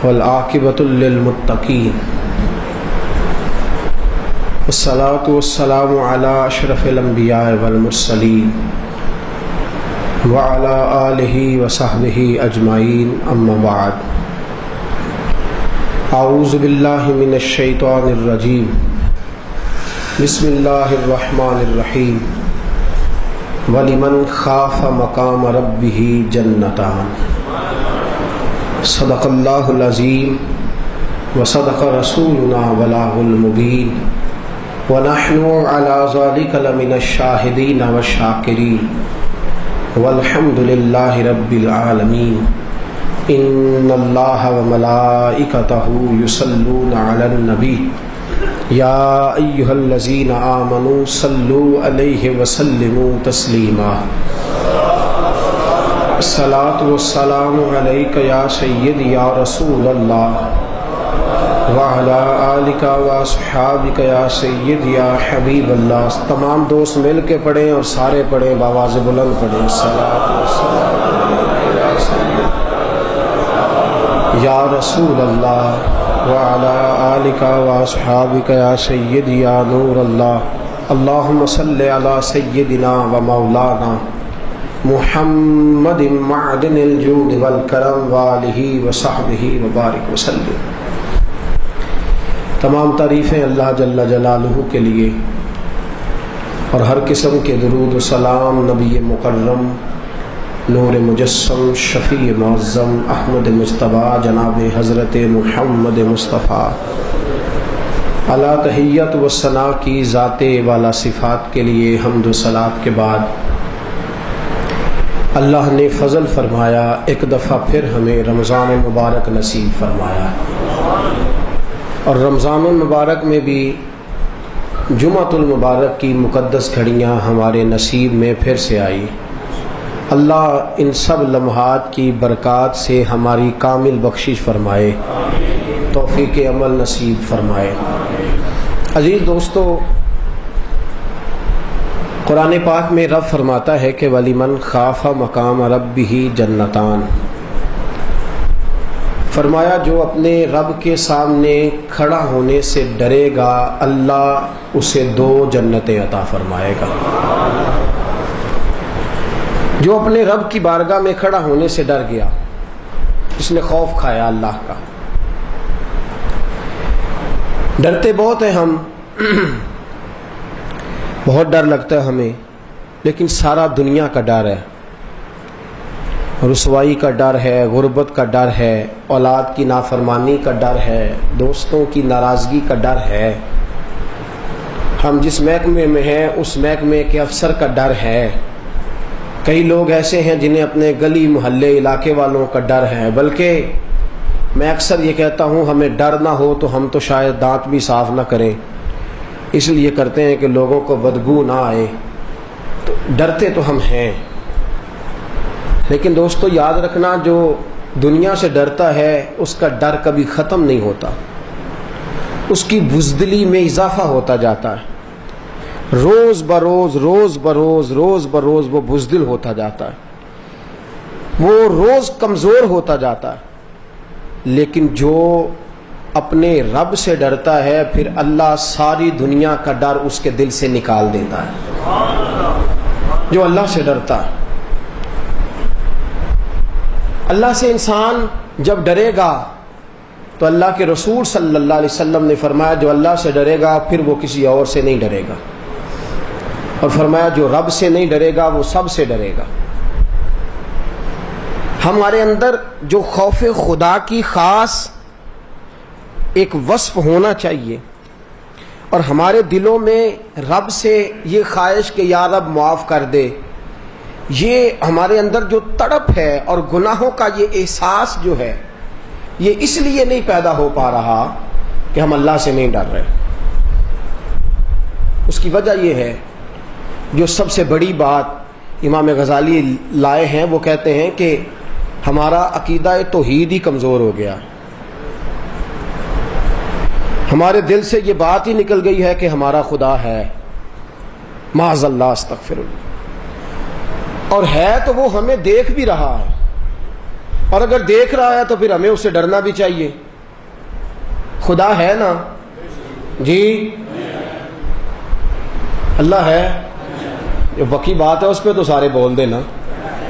والعاقبۃ للمتقین والصلاۃ والسلام علی اشرف الانبیاء والمرسلین وعلی آلہ وصحبہ اجمعین اما بعد اعوذ باللہ من الشیطان الرجیم بسم اللہ الرحمن الرحیم وَلِمَنْ خَافَ مَقَامَ رَبِّهِ جَنَّتَانِ صدق اللہ العظیم وصدق رسولنا بلاغ المبین ونحن علی ذلک لمن الشاہدین والشاکرین والحمد للہ رب العالمین ان اللہ وملائکتہ یصلون علی النبی یا ایہا الذین آمنوا صلوا علیہ وسلموا تسلیما الصلاۃ والسلام علیک یا سید یا رسول اللہ وعلی آلک واصحابک یا سید یا حبیب اللہ۔ تمام دوست مل کے پڑھیں اور سارے پڑھیں، بآواز بلند پڑھیں۔ الصلاۃ والسلام علیک یا رسول اللہ وعلی آلک واصحابک یا سید یا نور اللہ۔ اللہم صلی علی سیدنا و مولانا محمد معدن الجود والکرم وآلہ وصحبہ وبارک وسلم۔ تمام تعریفیں اللہ جل جلالہ کے لیے اور ہر قسم کے درود و سلام نبی مکرم نور مجسم شفیع معظم احمد مجتبیٰ جناب حضرت محمد مصطفیٰ علی تحیت و ثنا کی ذات والا صفات کے لیے حمد و صلات کے بعد اللہ نے فضل فرمایا، ایک دفعہ پھر ہمیں رمضان مبارک نصیب فرمایا، اور رمضان المبارک میں بھی جمعۃ المبارک کی مقدس گھڑیاں ہمارے نصیب میں پھر سے آئی۔ اللہ ان سب لمحات کی برکات سے ہماری کامل بخشش فرمائے، توفیق عمل نصیب فرمائے۔ عزیز دوستو، قرآن پاک میں رب فرماتا ہے کہ وَلِمَنْ خَافَ مَقَامَ رَبِّهِ جَنَّتَانِ، فرمایا جو اپنے رب کے سامنے کھڑا ہونے سے ڈرے گا اللہ اسے 2 جنتیں عطا فرمائے گا۔ جو اپنے رب کی بارگاہ میں کھڑا ہونے سے ڈر گیا، اس نے خوف کھایا اللہ کا۔ ڈرتے بہت ہیں ہم، بہت ڈر لگتا ہے ہمیں، لیکن سارا دنیا کا ڈر ہے، رسوائی کا ڈر ہے، غربت کا ڈر ہے، اولاد کی نافرمانی کا ڈر ہے، دوستوں کی ناراضگی کا ڈر ہے، ہم جس محکمے میں ہیں اس محکمے کے افسر کا ڈر ہے۔ کئی لوگ ایسے ہیں جنہیں اپنے گلی محلے علاقے والوں کا ڈر ہے، بلکہ میں اکثر یہ کہتا ہوں ہمیں ڈر نہ ہو تو ہم تو شاید دانت بھی صاف نہ کریں، اس لیے کرتے ہیں کہ لوگوں کو بدبو نہ آئے، تو ڈرتے تو ہم ہیں۔ لیکن دوستو یاد رکھنا، جو دنیا سے ڈرتا ہے اس کا ڈر کبھی ختم نہیں ہوتا، اس کی بزدلی میں اضافہ ہوتا جاتا ہے، روز بروز وہ بزدل ہوتا جاتا ہے، وہ روز کمزور ہوتا جاتا ہے۔ لیکن جو اپنے رب سے ڈرتا ہے پھر اللہ ساری دنیا کا ڈر اس کے دل سے نکال دیتا ہے۔ جو اللہ سے ڈرتا ہے، اللہ سے انسان جب ڈرے گا تو اللہ کے رسول صلی اللہ علیہ وسلم نے فرمایا جو اللہ سے ڈرے گا پھر وہ کسی اور سے نہیں ڈرے گا، اور فرمایا جو رب سے نہیں ڈرے گا وہ سب سے ڈرے گا۔ ہمارے اندر جو خوف خدا کی خاص ایک وصف ہونا چاہیے، اور ہمارے دلوں میں رب سے یہ خواہش کہ یا رب معاف کر دے، یہ ہمارے اندر جو تڑپ ہے اور گناہوں کا یہ احساس جو ہے، یہ اس لیے نہیں پیدا ہو پا رہا کہ ہم اللہ سے نہیں ڈر رہے۔ اس کی وجہ یہ ہے، جو سب سے بڑی بات امام غزالی لائے ہیں، وہ کہتے ہیں کہ ہمارا عقیدہ توحید ہی کمزور ہو گیا، ہمارے دل سے یہ بات ہی نکل گئی ہے کہ ہمارا خدا ہے، معاذ اللہ استغفر اللہ، اور ہے تو وہ ہمیں دیکھ بھی رہا ہے، اور اگر دیکھ رہا ہے تو پھر ہمیں اس سے ڈرنا بھی چاہیے. خدا ہے نا جی, اللہ ہے. جو وقی بات ہے اس پہ تو سارے بول دینا,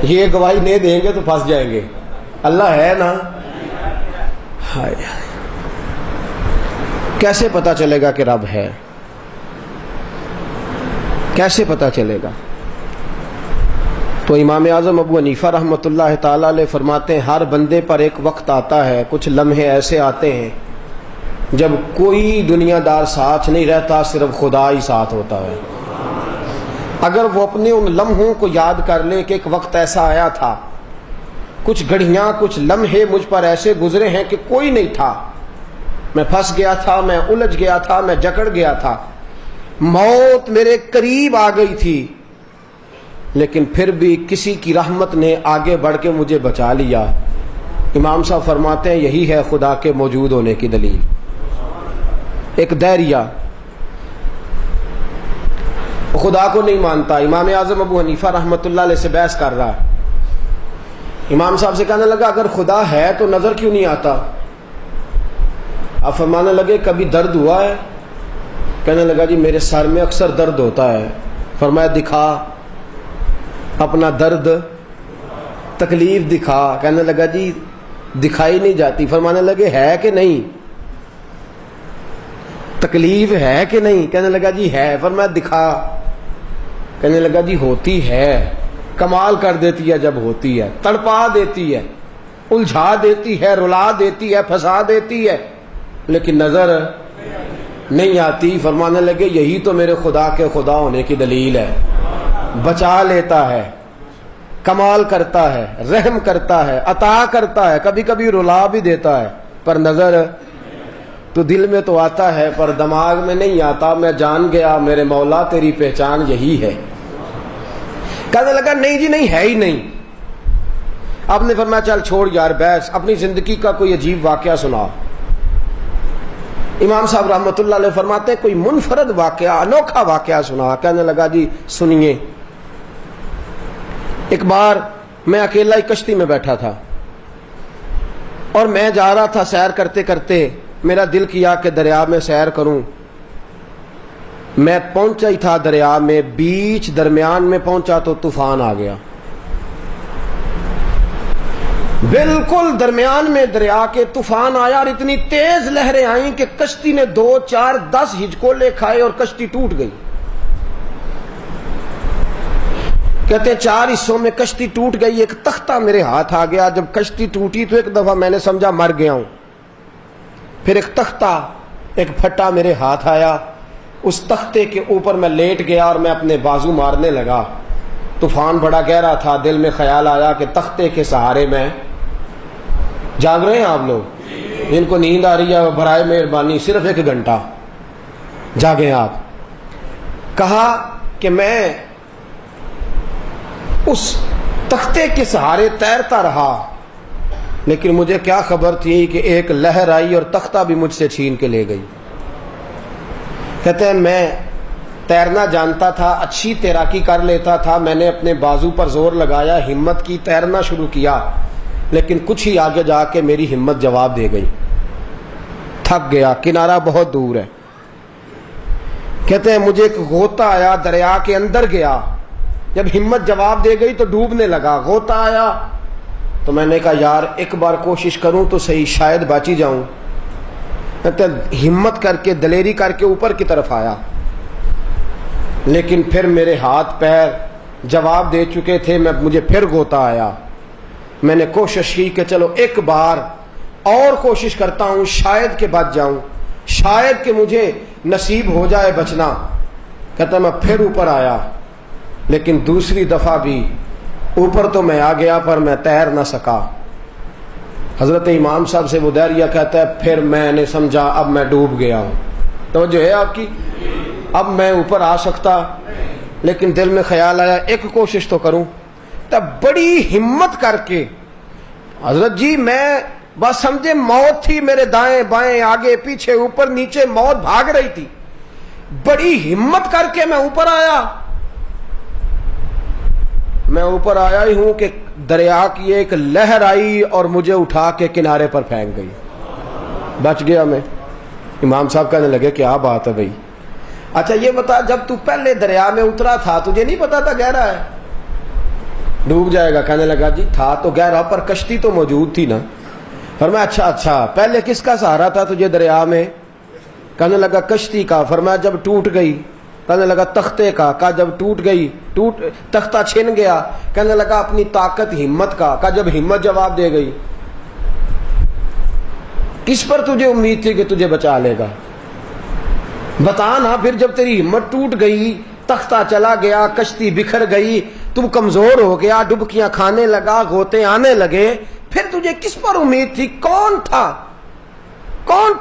یہ گواہی نہیں دیں گے تو پھنس جائیں گے. اللہ ہے نا. ہائے کیسے پتا چلے گا کہ رب ہے؟ کیسے پتا چلے گا؟ تو امام اعظم ابو حنیفہ رحمۃ اللہ تعالی علیہ فرماتے ہیں ہر بندے پر ایک وقت آتا ہے, کچھ لمحے ایسے آتے ہیں جب کوئی دنیا دار ساتھ نہیں رہتا, صرف خدا ہی ساتھ ہوتا ہے. اگر وہ اپنے ان لمحوں کو یاد کر لے کہ ایک وقت ایسا آیا تھا, کچھ گھڑیاں کچھ لمحے مجھ پر ایسے گزرے ہیں کہ کوئی نہیں تھا, میں پھنس گیا تھا, میں الجھ گیا تھا, میں جکڑ گیا تھا, موت میرے قریب آ گئی تھی, لیکن پھر بھی کسی کی رحمت نے آگے بڑھ کے مجھے بچا لیا. امام صاحب فرماتے ہیں یہی ہے خدا کے موجود ہونے کی دلیل. ایک دہریہ خدا کو نہیں مانتا, امام اعظم ابو حنیفہ رحمۃ اللہ علیہ سے بحث کر رہا ہے. امام صاحب سے کہنے لگا اگر خدا ہے تو نظر کیوں نہیں آتا؟ اب فرمانے لگے کبھی درد ہوا ہے؟ کہنے لگا جی میرے سر میں اکثر درد ہوتا ہے. فرمایا دکھا اپنا درد, تکلیف دکھا. کہنے لگا جی دکھائی نہیں جاتی. فرمانے لگے ہے کہ نہیں, تکلیف ہے کہ نہیں؟ کہنے لگا جی ہے. فرمایا دکھا. کہنے لگا جی ہوتی ہے, کمال کر دیتی ہے, جب ہوتی ہے تڑپا دیتی ہے, الجھا دیتی ہے, رلا دیتی ہے, پھنسا دیتی ہے, لیکن نظر نہیں آتی. فرمانے لگے یہی تو میرے خدا کے خدا ہونے کی دلیل ہے. بچا لیتا ہے, کمال کرتا ہے, رحم کرتا ہے, عطا کرتا ہے, کبھی کبھی رلا بھی دیتا ہے, پر نظر تو دل میں تو آتا ہے پر دماغ میں نہیں آتا. میں جان گیا میرے مولا تیری پہچان یہی ہے. کہنے لگا نہیں جی نہیں ہے ہی نہیں. آپ نے فرمایا چل چھوڑ یار بحث, اپنی زندگی کا کوئی عجیب واقعہ سنا. امام صاحب رحمۃ اللہ علیہ فرماتے ہیں کوئی منفرد واقعہ, انوکھا واقعہ سنا. کہنے لگا جی سنیے. ایک بار میں اکیلا ہی کشتی میں بیٹھا تھا اور میں جا رہا تھا سیر کرتے کرتے, میرا دل کیا کہ دریا میں سیر کروں. میں پہنچا ہی تھا دریا میں, بیچ درمیان میں پہنچا تو طوفان آ گیا. بالکل درمیان میں دریا کے طوفان آیا اور اتنی تیز لہریں آئیں کہ کشتی نے 2 4 10 ہچکولے کھائے اور کشتی ٹوٹ گئی. کہتے ہیں 4 حصوں میں کشتی ٹوٹ گئی. ایک تختہ میرے ہاتھ آ گیا. جب کشتی ٹوٹی تو ایک دفعہ میں نے سمجھا مر گیا ہوں. پھر ایک تختہ, ایک پھٹا میرے ہاتھ آیا. اس تختے کے اوپر میں لیٹ گیا اور میں اپنے بازو مارنے لگا. طوفان بڑا گہرا تھا. دل میں خیال آیا کہ تختے کے سہارے میں, جاگ رہے ہیں آپ لوگ جن کو نیند آ رہی ہے برائے مہربانی صرف 1 گھنٹہ جاگیں آپ. کہا کہ میں اس تختے کے سہارے تیرتا رہا, لیکن مجھے کیا خبر تھی کہ ایک لہر آئی اور تختہ بھی مجھ سے چھین کے لے گئی. کہتے ہیں میں تیرنا جانتا تھا, اچھی تیراکی کر لیتا تھا. میں نے اپنے بازو پر زور لگایا, ہمت کی, تیرنا شروع کیا, لیکن کچھ ہی آگے جا کے میری ہمت جواب دے گئی. تھک گیا, کنارہ بہت دور ہے. کہتے ہیں مجھے ایک غوطہ آیا, دریا کے اندر گیا. جب ہمت جواب دے گئی تو ڈوبنے لگا. غوطہ آیا تو میں نے کہا یار ایک بار کوشش کروں تو صحیح, شاید بچ ہی جاؤں. کہتے ہیں ہمت کر کے, دلیری کر کے اوپر کی طرف آیا, لیکن پھر میرے ہاتھ پیر جواب دے چکے تھے. مجھے پھر غوطہ آیا. میں نے کوشش کی کہ چلو ایک بار اور کوشش کرتا ہوں, شاید کہ بچ جاؤں, شاید کہ مجھے نصیب ہو جائے بچنا. کہتا میں پھر اوپر آیا, لیکن دوسری دفعہ بھی اوپر تو میں آ گیا پر میں تیر نہ سکا. حضرت امام صاحب سے وہ دہریہ کہتا ہے پھر میں نے سمجھا اب میں ڈوب گیا ہوں. توجہ ہے آپ کی؟ اب میں اوپر آ سکتا, لیکن دل میں خیال آیا ایک کوشش تو کروں. تب بڑی ہمت کر کے, حضرت جی میں بس سمجھے موت تھی میرے دائیں بائیں آگے پیچھے اوپر نیچے, موت بھاگ رہی تھی. بڑی ہمت کر کے میں اوپر آیا. میں اوپر آیا ہی ہوں کہ دریا کی ایک لہر آئی اور مجھے اٹھا کے کنارے پر پھینک گئی، بچ گیا میں۔ امام صاحب کہنے لگے کیا بات ہے بھائی، اچھا یہ بتا جب تو پہلے دریا میں اترا تھا تجھے نہیں پتا تھا گہرا ہے، ڈوب جائے گا؟ کہنے لگا جی تھا تو گہرا پر کشتی تو موجود تھی نا۔ فرمایا اچھا پہلے کس کا سہارا تھا تجھے دریا میں؟ کہنے لگا کشتی کا۔ فرمایا جب ٹوٹ گئی؟ کہنے لگا تختے کا۔ کہا جب ٹوٹ گئی تختہ چھن گیا؟ کہنے لگا اپنی طاقت ہمت کا۔ کہا جب ہمت جواب دے گئی؟ کس پر تجھے امید تھی کہ تجھے بچا لے گا؟ بتا نا پھر، جب تیری ہمت ٹوٹ گئی، تختہ چلا گیا، کشتی بکھر گئی، تم کمزور ہو گیا، ڈبکیاں کھانے لگا، غوطے آنے لگے، پھر تجھے کس پر امید تھی؟ کون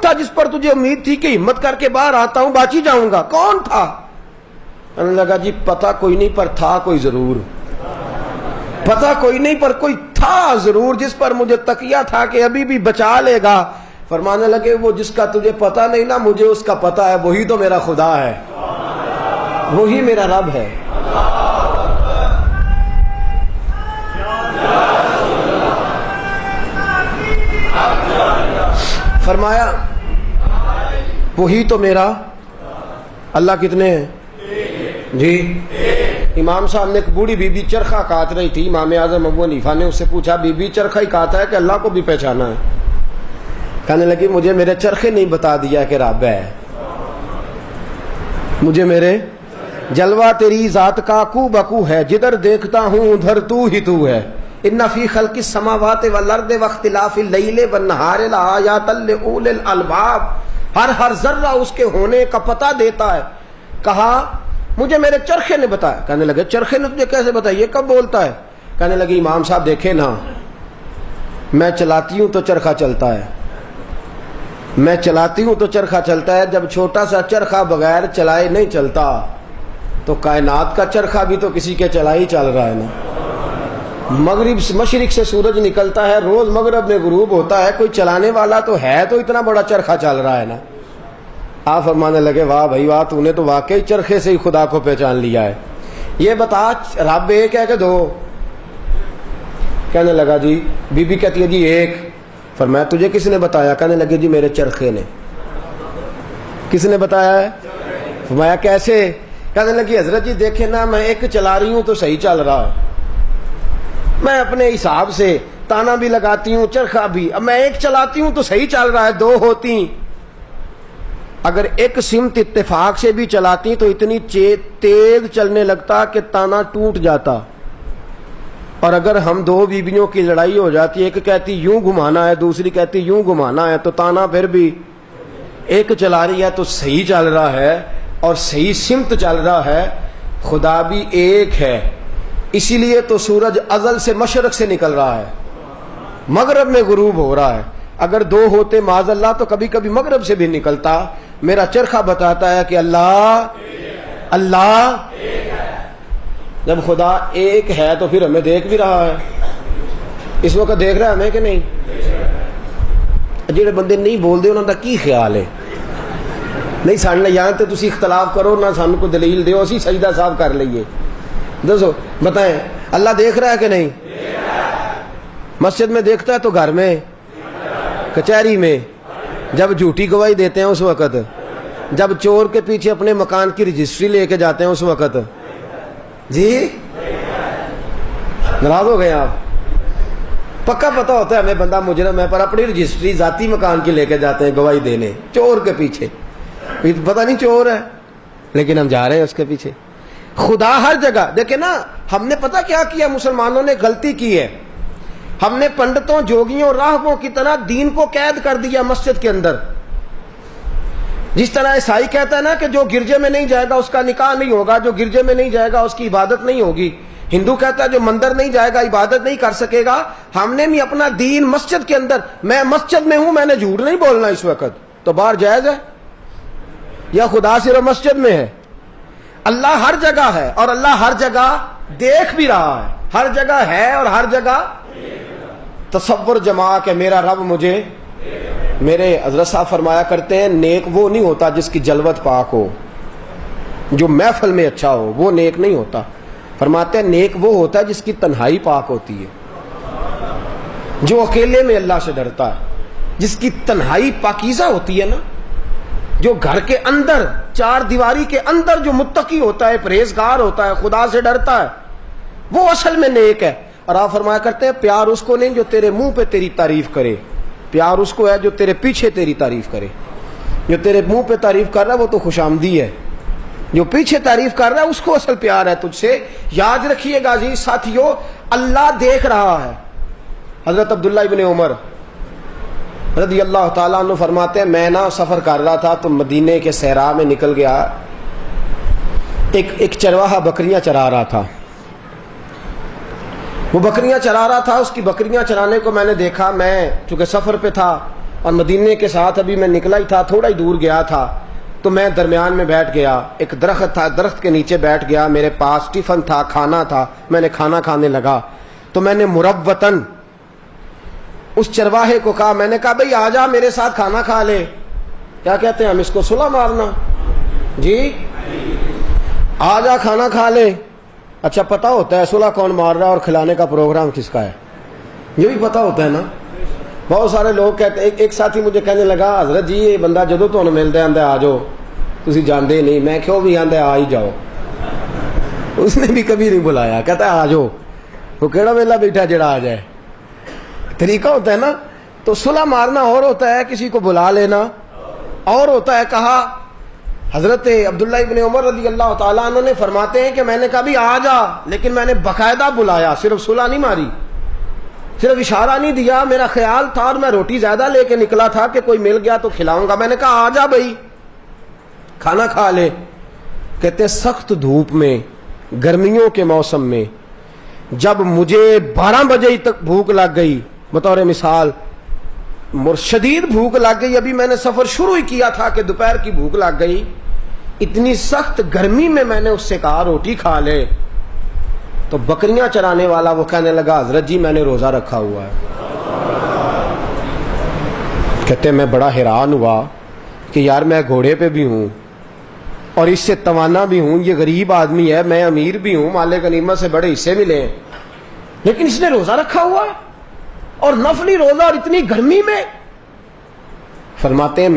تھا جس پر تجھے امید تھی کہ ہمت کر کے باہر آتا ہوں باچی جاؤں گا؟ کون تھا؟ کہنے لگا جی پتا کوئی نہیں پر تھا کوئی ضرور، پتا کوئی نہیں پر کوئی تھا ضرور جس پر مجھے تکیہ تھا کہ ابھی بھی بچا لے گا۔ فرمانے لگے وہ جس کا تجھے پتا نہیں نا، مجھے اس کا پتا ہے، وہی تو میرا خدا ہے، وہی میرا رب ہے۔ فرمایا وہی تو میرا اللہ کتنے ہیں جی؟ امام صاحب نے ایک بوڑھی بی بی چرخہ کاٹ رہی تھی، امام اعظم ابو حنیفہ نے اس سے پوچھا بی بی چرخہ ہی کاٹا ہے کہ اللہ کو بھی پہچانا ہے؟ کہنے لگی مجھے میرے چرخے نہیں بتا دیا کہ رب ہے، مجھے میرے جلوہ تیری ذات کا کو بکو ہے، جدھر دیکھتا ہوں ادھر تو ہی تو ہے۔ ان فی خلق السماوات والارض واختلاف اللیل والنہار لآیات لأولی الالباب، ہر ذرہ اس کے ہونے کا پتہ دیتا ہے۔ کہا مجھے میرے چرخے نے بتایا۔ کہنے لگے چرخے نے تجھے کیسے بتایا، یہ کب بولتا ہے؟ کہنے لگی امام صاحب دیکھے نا، میں چلاتی ہوں تو چرخہ چلتا ہے، میں چلاتی ہوں تو چرخہ چلتا ہے، جب چھوٹا سا چرخہ بغیر چلائے نہیں چلتا تو کائنات کا چرخہ بھی تو کسی کے چلا ہی چل رہا ہے نا۔ مشرق سے سورج نکلتا ہے، روز مغرب میں غروب ہوتا ہے، کوئی چلانے والا تو ہے، تو اتنا بڑا چرخہ چل رہا ہے نا۔ آپ فرمانے لگے واہ بھائی واہ، تو نے تو واقعی چرخے سے ہی خدا کو پہچان لیا ہے۔ یہ بتا رب ایک ہے کہ دو؟ کہنے لگا جی بی بی کہتی ہے جی ایک۔ فرمایا تجھے کس نے بتایا؟ کہنے لگے جی میرے چرخے نے۔ کس نے بتایا ہے؟ فرمایا کیسے؟ کہنے لگی حضرت جی دیکھیں نا، میں ایک چلا رہی ہوں تو صحیح چل رہا ہے، میں اپنے حساب سے تانا بھی لگاتی ہوں چرخہ بھی، اب میں ایک چلاتی ہوں تو صحیح چل رہا ہے، دو ہوتی اگر ایک سمت اتفاق سے بھی چلاتی تو اتنی تیز چلنے لگتا کہ تانا ٹوٹ جاتا، اور اگر ہم دو بیویوں کی لڑائی ہو جاتی، ایک کہتی یوں گھمانا ہے دوسری کہتی یوں گھمانا ہے، تو تانا پھر بھی ایک چلا رہی ہے تو صحیح چل رہا ہے اور صحیح سمت چل رہا ہے۔ خدا بھی ایک ہے، اسی لیے تو سورج ازل سے مشرق سے نکل رہا ہے، مغرب میں غروب ہو رہا ہے۔ اگر دو ہوتے معاذ اللہ تو کبھی کبھی مغرب سے بھی نکلتا۔ میرا چرخہ بتاتا ہے کہ اللہ جب خدا ایک ہے تو پھر ہمیں دیکھ بھی رہا ہے، اس وقت دیکھ رہا ہے ہمیں کہ نہیں؟ جڑے بندے نہیں بولتے انہوں کا کی خیال ہے؟ نہیں ساننے یہاں تے تسی اختلاف کرو نہ سانو کو دلیل دیو، اسی سجدہ صاحب کر لئیے۔ دسو بتائیں اللہ دیکھ رہا ہے کہ نہیں؟ مسجد میں دیکھتا ہے تو گھر میں، کچہری میں، جب جھوٹی گواہی دیتے ہیں اس وقت، جب چور کے پیچھے اپنے مکان کی رجسٹری لے کے جاتے ہیں اس وقت، جی ناراض ہو گئے آپ؟ پکا پتہ ہوتا ہے ہمیں بندہ مجرم ہے، پر اپنی رجسٹری ذاتی مکان کی لے کے جاتے ہیں گواہی دینے چور کے پیچھے، پتہ نہیں چور ہے لیکن ہم جا رہے ہیں اس کے پیچھے۔ خدا ہر جگہ دیکھیں نا، ہم نے پتہ کیا کیا؟ مسلمانوں نے غلطی کی ہے، ہم نے پنڈتوں جوگیوں راہبوں کی طرح دین کو قید کر دیا مسجد کے اندر۔ جس طرح عیسائی کہتا ہے نا کہ جو گرجے میں نہیں جائے گا اس کا نکاح نہیں ہوگا، جو گرجے میں نہیں جائے گا اس کی عبادت نہیں ہوگی، ہندو کہتا ہے جو مندر نہیں جائے گا عبادت نہیں کر سکے گا۔ ہم نے بھی اپنا دین مسجد کے اندر، میں مسجد میں ہوں میں نے جھوٹ نہیں بولنا اس وقت، تو باہر جائز ہے یا خدا صرف مسجد میں ہے؟ اللہ ہر جگہ ہے اور اللہ ہر جگہ دیکھ بھی رہا ہے، ہر جگہ ہے اور ہر جگہ تصور جما کہ میرا رب مجھے، میرے حضرت صاحب فرمایا کرتے ہیں نیک وہ نہیں ہوتا جس کی جلوت پاک ہو، جو محفل میں اچھا ہو وہ نیک نہیں ہوتا۔ فرماتے ہیں نیک وہ ہوتا ہے جس کی تنہائی پاک ہوتی ہے۔ جو اکیلے میں اللہ سے ڈرتا ہے، جس کی تنہائی پاکیزہ ہوتی ہے نا، جو گھر کے اندر چار دیواری کے اندر جو متقی ہوتا ہے، پرہیزگار ہوتا ہے، خدا سے ڈرتا ہے، وہ اصل میں نیک ہے۔ اور آپ فرمایا کرتے ہیں پیار اس کو نہیں جو تیرے منہ پہ تیری تعریف کرے، پیار اس کو ہے جو تیرے پیچھے تیری تعریف کرے۔ جو تیرے منہ پہ تعریف کر رہا ہے وہ تو خوش آمدی ہے، جو پیچھے تعریف کر رہا ہے اس کو اصل پیار ہے تجھ سے۔ یاد رکھیے گا جی ساتھیو، اللہ دیکھ رہا ہے۔ حضرت عبداللہ ابن عمر رضی اللہ تعالیٰ عنہ فرماتے ہیں میں نا سفر کر رہا تھا تو مدینے کے صحرا میں نکل گیا، ایک چرواہا بکریاں چرا رہا تھا، وہ بکریاں چرا رہا تھا، اس کی بکریاں چرانے کو میں نے دیکھا۔ میں چونکہ سفر پہ تھا اور مدینے کے ساتھ ابھی میں نکلا ہی تھا، تھوڑا ہی دور گیا تھا، تو میں درمیان میں بیٹھ گیا، ایک درخت تھا، درخت کے نیچے بیٹھ گیا، میرے پاس ٹفن تھا، کھانا تھا، میں نے کھانا کھانے لگا تو میں نے مروتن اس چرواہے کو کہا، میں نے کہا بھئی آ جا میرے ساتھ کھانا کھا لے۔ کیا کہتے ہیں ہم اس کو، صلہ مارنا؟ جی آ جا کھانا کھا لے۔ اچھا پتہ ہوتا ہے صلہ کون مار رہا ہے اور کھلانے کا پروگرام کس کا ہے، یہ بھی پتہ ہوتا ہے نا۔ بہت سارے لوگ کہتے ہیں، ایک ساتھی مجھے کہنے لگا حضرت جی یہ بندہ جدوں تمہیں ملتا آندا آ جاؤ، تسی جانتے نہیں۔ میں کیوں بھی آندا آ ہی جاؤ، اس نے بھی کبھی نہیں بلایا، کہتا ہے آ جاؤ، وہ کیڑا ویلا بیٹھا جڑا آ جائے، طریقہ ہوتا ہے نا۔ تو صلہ مارنا اور ہوتا ہے کسی کو بلا لینا اور ہوتا ہے۔ کہا حضرت عبداللہ ابن عمر رضی اللہ تعالیٰ عنہ نے فرماتے ہیں کہ میں نے کہا بھی آ جا، لیکن میں نے باقاعدہ بلایا، صرف صلہ نہیں ماری، صرف اشارہ نہیں دیا، میرا خیال تھا اور میں روٹی زیادہ لے کے نکلا تھا کہ کوئی مل گیا تو کھلاؤں گا۔ میں نے کہا آ جا بھائی کھانا کھا لے۔ کہتے ہیں سخت دھوپ میں، گرمیوں کے موسم میں، جب مجھے 12 بجے تک بھوک لگ گئی، بطور مثال شدید بھوک لگ گئی، ابھی میں نے سفر شروع ہی کیا تھا کہ دوپہر کی بھوک لگ گئی، اتنی سخت گرمی میں میں نے اس سے کہا روٹی کھا لے، تو بکریاں چرانے والا وہ کہنے لگا حضرت جی میں نے روزہ رکھا ہوا ہے۔ کہتے میں بڑا حیران ہوا کہ یار میں گھوڑے پہ بھی ہوں اور اس سے توانا بھی ہوں، یہ غریب آدمی ہے، میں امیر بھی ہوں، مال غنیمت سے بڑے حصے ملے ہیں، لیکن اس نے روزہ رکھا ہوا ہے اور نفلی روزہ، اور اتنی گرمی میں۔ فرماتے ہیں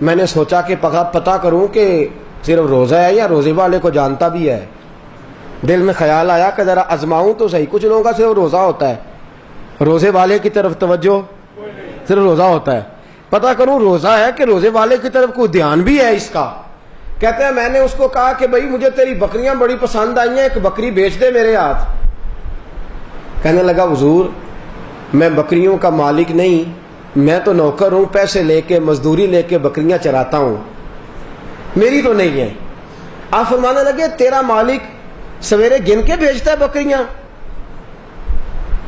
میں نے سوچا کہ پتہ کروں کہ صرف روزہ ہے یا روزے والے کو جانتا بھی ہے۔ دل میں خیال آیا کہ ذرا آزماؤں تو صحیح، کچھ لوگوں کا صرف روزہ ہوتا ہے، روزے والے کی طرف توجہ صرف روزہ ہوتا ہے، پتہ کروں روزہ ہے کہ روزے والے کی طرف کوئی دھیان بھی ہے اس کا۔ کہتے ہیں میں نے اس کو کہا کہ بھائی مجھے تیری بکریاں بڑی پسند آئی ہیں، ایک بکری بیچ دے میرے ہاتھ۔ کہنے لگا حضور میں بکریوں کا مالک نہیں، میں تو نوکر ہوں، پیسے لے کے مزدوری لے کے بکریاں چراتا ہوں، میری تو نہیں ہے۔ آپ فرمانے لگے تیرا مالک سویرے گن کے بھیجتا ہے بکریاں؟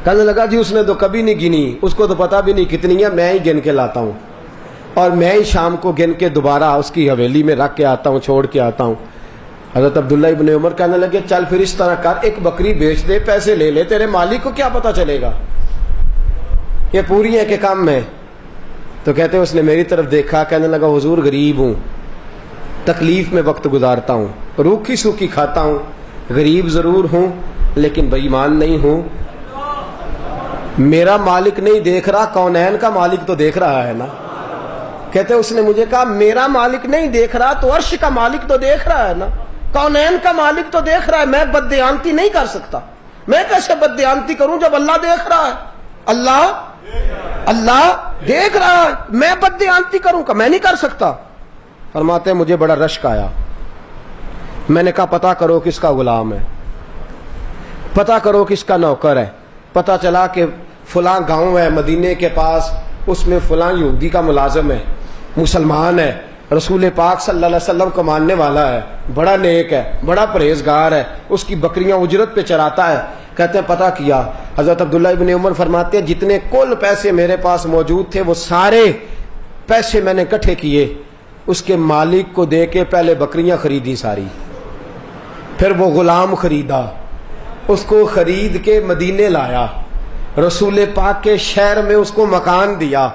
کہنے لگا جی اس نے تو کبھی نہیں گنی، اس کو تو پتا بھی نہیں کتنی ہے، میں ہی گن کے لاتا ہوں اور میں ہی شام کو گن کے دوبارہ اس کی حویلی میں رکھ کے آتا ہوں، چھوڑ کے آتا ہوں۔ حضرت عبداللہ ابن عمر کہنے لگے چل پھر اس طرح کر، ایک بکری بیچ دے، پیسے لے لے، تیرے مالک کو کیا پتا چلے گا یہ پوری ہے کہ کم ہے؟ تو کہتے ہیں اس نے میری طرف دیکھا، کہنے لگا حضور غریب ہوں، تکلیف میں وقت گزارتا ہوں، روکھی سوکھی کھاتا ہوں، غریب ضرور ہوں لیکن بے ایمان نہیں ہوں، میرا مالک نہیں دیکھ رہا، کونین کا مالک تو دیکھ رہا ہے نا۔ کہتے اس نے مجھے کہا میرا مالک نہیں دیکھ رہا تو عرش کا مالک تو دیکھ رہا ہے نا، کونین کا مالک تو دیکھ رہا ہے، میں بددیانتی نہیں کر سکتا، میں کیسے بددیانتی کروں جب اللہ دیکھ رہا ہے؟ اللہ دیکھ رہا ہے، میں بددیانتی کروں کا میں نہیں کر سکتا۔ فرماتے ہیں مجھے بڑا رشک آیا، میں نے کہا پتہ کرو کس کا غلام ہے، پتہ کرو کس کا نوکر ہے۔ پتہ چلا کہ فلاں گاؤں ہے مدینے کے پاس، اس میں فلاں یہودی کا ملازم ہے، مسلمان ہے، رسول پاک صلی اللہ علیہ وسلم کو ماننے والا ہے، بڑا نیک ہے، بڑا پرہیزگار ہے، اس کی بکریاں اجرت پہ چراتا ہے۔ کہتے ہیں پتہ کیا، حضرت عبداللہ ابن عمر فرماتے ہیں جتنے کل پیسے میرے پاس موجود تھے وہ سارے پیسے میں نے اکٹھے کیے، اس کے مالک کو دے کے پہلے بکریاں خریدی ساری، پھر وہ غلام خریدا، اس کو خرید کے مدینے لایا، رسول پاک کے شہر میں اس کو مکان دیا۔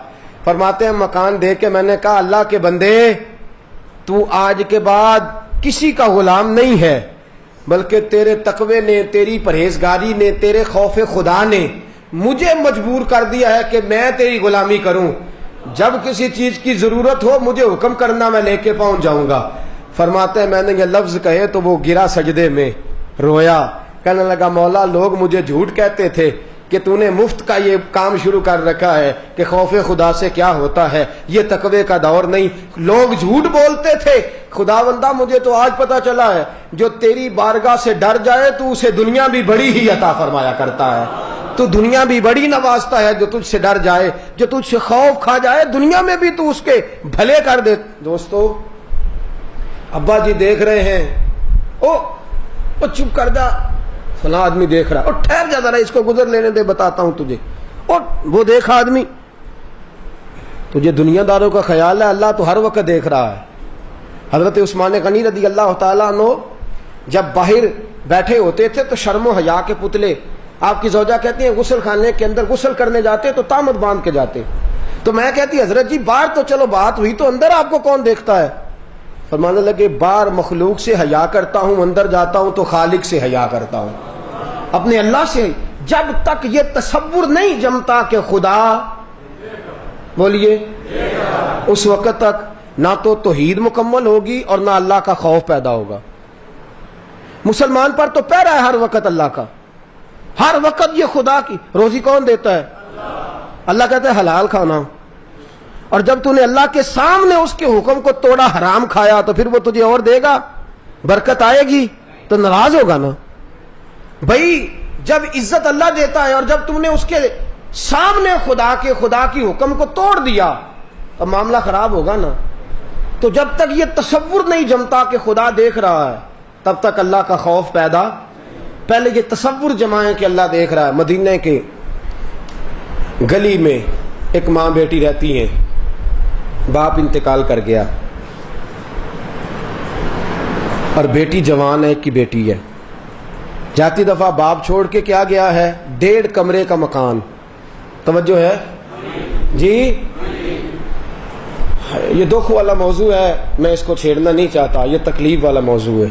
فرماتے ہیں مکان دے کے میں نے کہا اللہ کے بندے تو آج کے بعد کسی کا غلام نہیں ہے، بلکہ تیرے تقوی نے، تیری پرہیزگاری نے، تیرے خوف خدا نے مجھے مجبور کر دیا ہے کہ میں تیری غلامی کروں، جب کسی چیز کی ضرورت ہو مجھے حکم کرنا، میں لے کے پہنچ جاؤں گا۔ فرماتے ہیں میں نے یہ لفظ کہے تو وہ گرا سجدے میں، رویا، کہنے لگا مولا لوگ مجھے جھوٹ کہتے تھے کہ تو نے مفت کا یہ کام شروع کر رکھا ہے کہ خوف خدا سے کیا ہوتا ہے، یہ تقوی کا دور نہیں، لوگ جھوٹ بولتے تھے، خداوندا مجھے تو آج پتا چلا ہے جو تیری بارگاہ سے ڈر جائے تو اسے دنیا بھی بڑی ہی عطا فرمایا کرتا ہے، تو دنیا بھی بڑی نوازتا ہے، جو تجھ سے ڈر جائے، جو تجھ سے خوف کھا جائے دنیا میں بھی تو اس کے بھلے کر دے۔ دوستو ابا جی دیکھ رہے ہیں، او چپ کر جا، فلاں آدمی دیکھ رہا ہے، اور ٹھہر جا ذرا اس کو گزر لینے دے، بتاتا ہوں تجھے، اور وہ دیکھا آدمی، تجھے دنیا داروں کا خیال ہے، اللہ تو ہر وقت دیکھ رہا ہے۔ حضرت عثمان غنی رضی اللہ تعالیٰ عنہ جب باہر بیٹھے ہوتے تھے تو شرم و حیا کے پتلے، آپ کی زوجہ کہتی ہیں غسل خانے کے اندر غسل کرنے جاتے تو تامت باندھ کے جاتے، تو میں کہتی حضرت جی باہر تو چلو بات ہوئی، تو اندر آپ کو کون دیکھتا ہے؟ فرمانے لگے باہر مخلوق سے حیا کرتا ہوں، اندر جاتا ہوں تو خالق سے حیا کرتا ہوں، اپنے اللہ سے۔ جب تک یہ تصور نہیں جمتا کہ خدا، بولیے، اس وقت تک نہ تو توحید مکمل ہوگی اور نہ اللہ کا خوف پیدا ہوگا۔ مسلمان پر تو پہرا ہے ہر وقت اللہ کا، ہر وقت یہ خدا کی روزی کون دیتا ہے؟ اللہ کہتا ہے حلال کھانا، اور جب تو نے اللہ کے سامنے اس کے حکم کو توڑا، حرام کھایا، تو پھر وہ تجھے اور دے گا، برکت آئے گی تو ناراض ہوگا نا بھائی۔ جب عزت اللہ دیتا ہے اور جب تم نے اس کے سامنے خدا کی حکم کو توڑ دیا تو معاملہ خراب ہوگا نا۔ تو جب تک یہ تصور نہیں جمتا کہ خدا دیکھ رہا ہے تب تک اللہ کا خوف پیدا، پہلے یہ تصور جمائیں کہ اللہ دیکھ رہا ہے۔ مدینہ کے گلی میں ایک ماں بیٹی رہتی ہیں، باپ انتقال کر گیا اور بیٹی جوان ہے، ایک کی بیٹی ہے، جاتی دفعہ باپ چھوڑ کے کیا گیا ہے؟ 1.5 کمرے کا مکان، توجہ ہے جی، یہ دکھ والا موضوع ہے، میں اس کو چھیڑنا نہیں چاہتا، یہ تکلیف والا موضوع ہے۔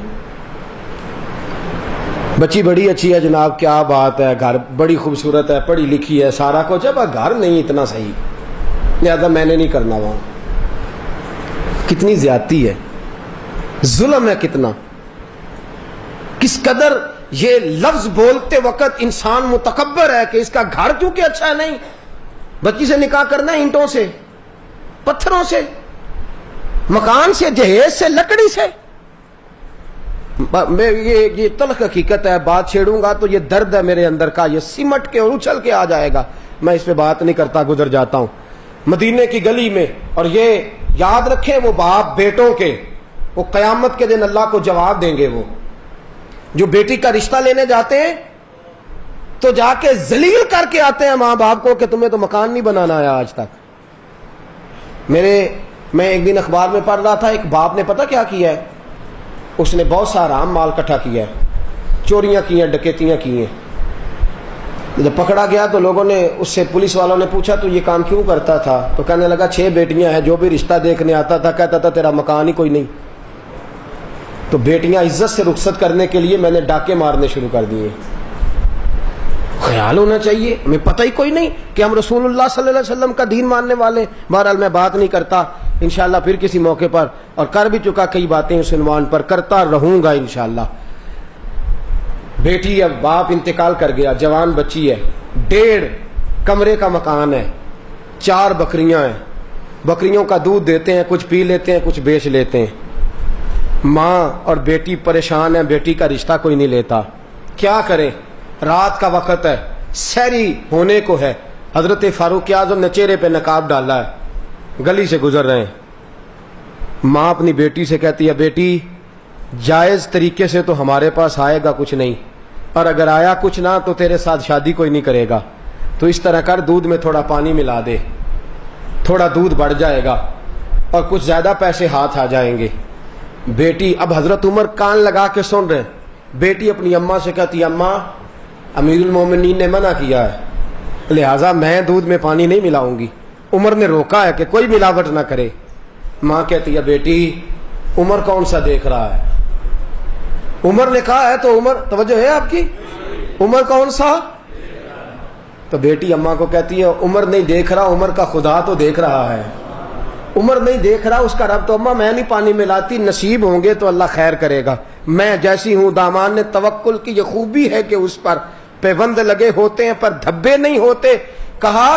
بچی بڑی اچھی ہے جناب، کیا بات ہے، گھر بڑی خوبصورت ہے، پڑھی لکھی ہے، سارا کچھ ہے، پر گھر نہیں اتنا صحیح، لہذا میں نے نہیں کرنا وہاں۔ کتنی زیادتی ہے، ظلم ہے کتنا، کس قدر یہ لفظ بولتے وقت انسان متکبر ہے کہ اس کا گھر چونکہ اچھا نہیں، بچی سے نکاح کرنا ہے اینٹوں سے، پتھروں سے، مکان سے، جہیز سے، لکڑی سے۔ میں یہ تلخ حقیقت ہے، بات چھیڑوں گا تو یہ درد ہے میرے اندر کا، یہ سمٹ کے اور اچھل کے آ جائے گا، میں اس پہ بات نہیں کرتا، گزر جاتا ہوں۔ مدینے کی گلی میں، اور یہ یاد رکھیں وہ باپ بیٹوں کے، وہ قیامت کے دن اللہ کو جواب دیں گے، وہ جو بیٹی کا رشتہ لینے جاتے ہیں تو جا کے ذلیل کر کے آتے ہیں ماں باپ کو کہ تمہیں تو مکان نہیں بنانا آیا آج تک۔ میں ایک دن اخبار میں پڑھ رہا تھا، ایک باپ نے پتہ کیا کیا ہے، اس نے بہت سا حرام مال اکٹھا کیا ہے، چوریاں کی ہیں، ڈکیتیاں کی ہیں۔ جب پکڑا گیا تو لوگوں نے اس سے، پولیس والوں نے پوچھا تو یہ کام کیوں کرتا تھا؟ تو کہنے لگا 6 بیٹیاں ہیں، جو بھی رشتہ دیکھنے آتا تھا کہتا تھا تیرا مکان ہی کوئی نہیں، تو بیٹیاں عزت سے رخصت کرنے کے لیے میں نے ڈاکے مارنے شروع کر دیے۔ خیال ہونا چاہیے، ہمیں پتہ ہی کوئی نہیں کہ ہم رسول اللہ صلی اللہ علیہ وسلم کا دین ماننے والے۔ بہرحال میں بات نہیں کرتا، انشاءاللہ پھر کسی موقع پر، اور کر بھی چکا کئی باتیں اس عنوان پر، کرتا رہوں گا انشاءاللہ۔ بیٹی، اب باپ انتقال کر گیا، جوان بچی ہے، 1.5 کمرے کا مکان ہے، 4 بکریاں ہیں، بکریوں کا دودھ دیتے ہیں، کچھ پی لیتے ہیں، کچھ بیچ لیتے ہیں۔ ماں اور بیٹی پریشان ہیں، بیٹی کا رشتہ کوئی نہیں لیتا، کیا کریں؟ رات کا وقت ہے، سحری ہونے کو ہے، حضرت فاروق اعظم نے چہرے پہ نقاب ڈالا ہے، گلی سے گزر رہے ہیں۔ ماں اپنی بیٹی سے کہتی ہے بیٹی جائز طریقے سے تو ہمارے پاس آئے گا کچھ نہیں، اور اگر آیا کچھ نہ تو تیرے ساتھ شادی کوئی نہیں کرے گا، تو اس طرح کر دودھ میں تھوڑا پانی ملا دے، تھوڑا دودھ بڑھ جائے گا اور کچھ زیادہ پیسے ہاتھ آ جائیں گے۔ بیٹی، اب حضرت عمر کان لگا کے سن رہے ہیں، بیٹی اپنی اماں سے کہتی اماں امیر المومنین نے منع کیا ہے، لہٰذا میں دودھ میں پانی نہیں ملاؤں گی، عمر نے روکا ہے کہ کوئی ملاوٹ نہ کرے۔ ماں کہتی ہے بیٹی عمر کون سا دیکھ رہا ہے؟ عمر نے کہا ہے تو عمر، توجہ ہے آپ کی، عمر کون سا؟ تو بیٹی اماں کو کہتی ہے عمر نہیں دیکھ رہا، عمر کا خدا تو دیکھ رہا ہے، عمر نہیں دیکھ رہا اس کا رب تو۔ اماں میں نہیں پانی ملاتی، نصیب ہوں گے تو اللہ خیر کرے گا، میں جیسی ہوں۔ دامان نے توکل کی یہ خوبی ہے کہ اس پر پیوند لگے ہوتے ہیں پر دھبے نہیں ہوتے۔ کہا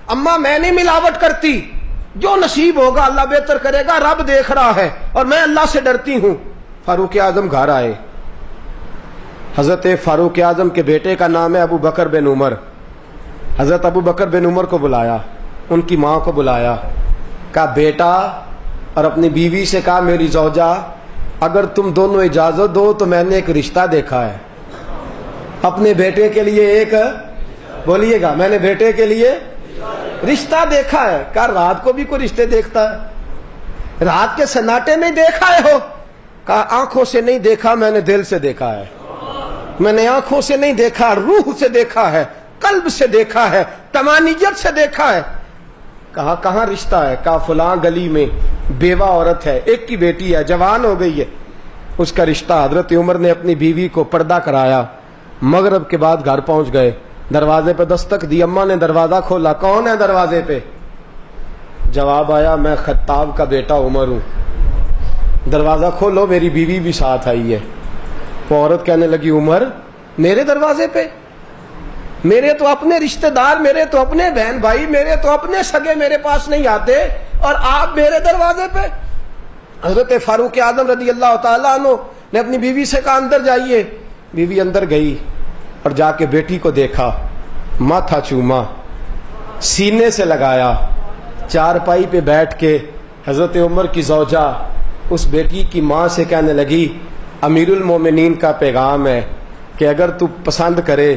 اماں میں نہیں ملاوٹ کرتی، جو نصیب ہوگا اللہ بہتر کرے گا، رب دیکھ رہا ہے اور میں اللہ سے ڈرتی ہوں۔ فاروق اعظم گھر آئے، حضرت فاروق اعظم کے بیٹے کا نام ہے ابو بکر بن عمر۔ حضرت ابو بکر بن عمر کو بلایا، ان کی ماں کو بلایا، کہا بیٹا، اور اپنی بیوی سے کہا میری زوجہ اگر تم دونوں اجازت دو تو میں نے ایک رشتہ دیکھا ہے اپنے بیٹے کے لیے، ایک بولیے گا، میں نے بیٹے کے لیے رشتہ دیکھا ہے۔ کہا رات کو بھی کوئی رشتے دیکھتا ہے؟ رات کے سناٹے میں دیکھا ہے ہو؟ کہا آنکھوں سے نہیں دیکھا، میں نے دل سے دیکھا ہے، میں نے آنکھوں سے نہیں دیکھا، روح سے دیکھا ہے، قلب سے دیکھا ہے، تمانیت سے دیکھا ہے۔ کہا کہاں رشتہ ہے؟ کہا فلاں گلی میں بیوہ عورت ہے، ایک کی بیٹی ہے، جوان ہو گئی ہے، اس کا رشتہ۔ حضرت عمر نے اپنی بیوی کو پردہ کرایا، مغرب کے بعد گھر پہنچ گئے، دروازے پہ دستک دی، اماں نے دروازہ کھولا، کون ہے دروازے پہ؟ جواب آیا میں خطاب کا بیٹا عمر ہوں۔ دروازہ کھولو، میری بیوی بھی ساتھ آئی ہے۔ وہ عورت کہنے لگی عمر میرے دروازے پہ؟ میرے تو اپنے رشتہ دار، میرے تو اپنے بہن بھائی، میرے تو اپنے سگے میرے پاس نہیں آتے اور آپ میرے دروازے پہ؟ حضرت فاروق اعظم رضی اللہ تعالیٰ عنہ نے اپنی بیوی سے کہا اندر جائیے۔ بیوی اندر گئی اور جا کے بیٹی کو دیکھا، ماتھا چوما، سینے سے لگایا، چارپائی پہ بیٹھ کے حضرت عمر کی زوجہ اس بیٹی کی ماں سے کہنے لگی امیر المومنین کا پیغام ہے کہ اگر تو پسند کرے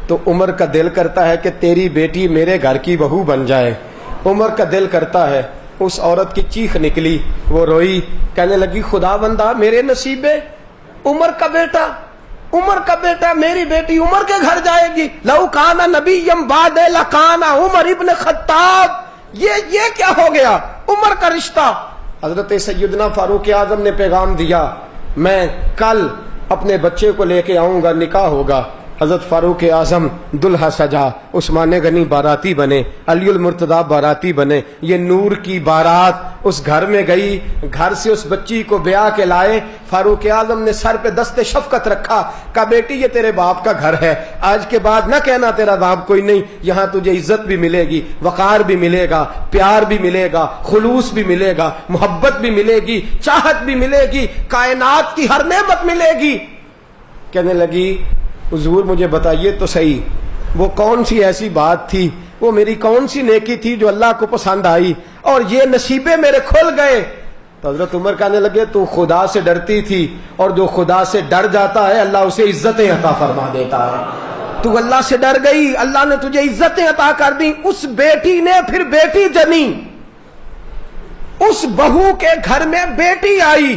تو عمر کا دل کرتا ہے کہ تیری بیٹی میرے گھر کی بہو بن جائے، عمر کا دل کرتا ہے۔ اس عورت کی چیخ نکلی، وہ روئی، کہنے لگی خدا بندہ میرے نصیبے، عمر کا بیٹا، عمر کا بیٹا، میری بیٹی عمر کے گھر جائے گی۔ لو کان نبیم بعد لکان عمر ابن خطاب، یہ کیا ہو گیا؟ عمر کا رشتہ۔ حضرت سیدنا فاروق اعظم نے پیغام دیا میں کل اپنے بچے کو لے کے آؤں گا، نکاح ہوگا۔ حضرت فاروق اعظم دلہا سجا، عثمان غنی باراتی بنے، علی المرتضیٰ باراتی بنے، یہ نور کی بارات اس گھر میں گئی، گھر سے اس بچی کو بیاہ کے لائے۔ فاروق اعظم نے سر پہ دست شفقت رکھا، کہا بیٹی یہ تیرے باپ کا گھر ہے، آج کے بعد نہ کہنا تیرا باپ کوئی نہیں، یہاں تجھے عزت بھی ملے گی، وقار بھی ملے گا، پیار بھی ملے گا، خلوص بھی ملے گا، محبت بھی ملے گی، چاہت بھی ملے گی، کائنات کی ہر نعمت ملے گی۔ کہنے لگی حضور مجھے بتائیے تو صحیح، وہ کون سی ایسی بات تھی، وہ میری کون سی نیکی تھی جو اللہ کو پسند آئی اور یہ نصیبے میرے کھل گئے؟ تو حضرت عمر کہنے لگے تو خدا سے ڈرتی تھی، اور جو خدا سے ڈر جاتا ہے اللہ اسے عزتیں عطا فرما دیتا ہے۔ تو اللہ سے ڈر گئی، اللہ نے تجھے عزتیں عطا کر دی۔ اس بیٹی نے پھر بیٹی جنی، اس بہو کے گھر میں بیٹی آئی،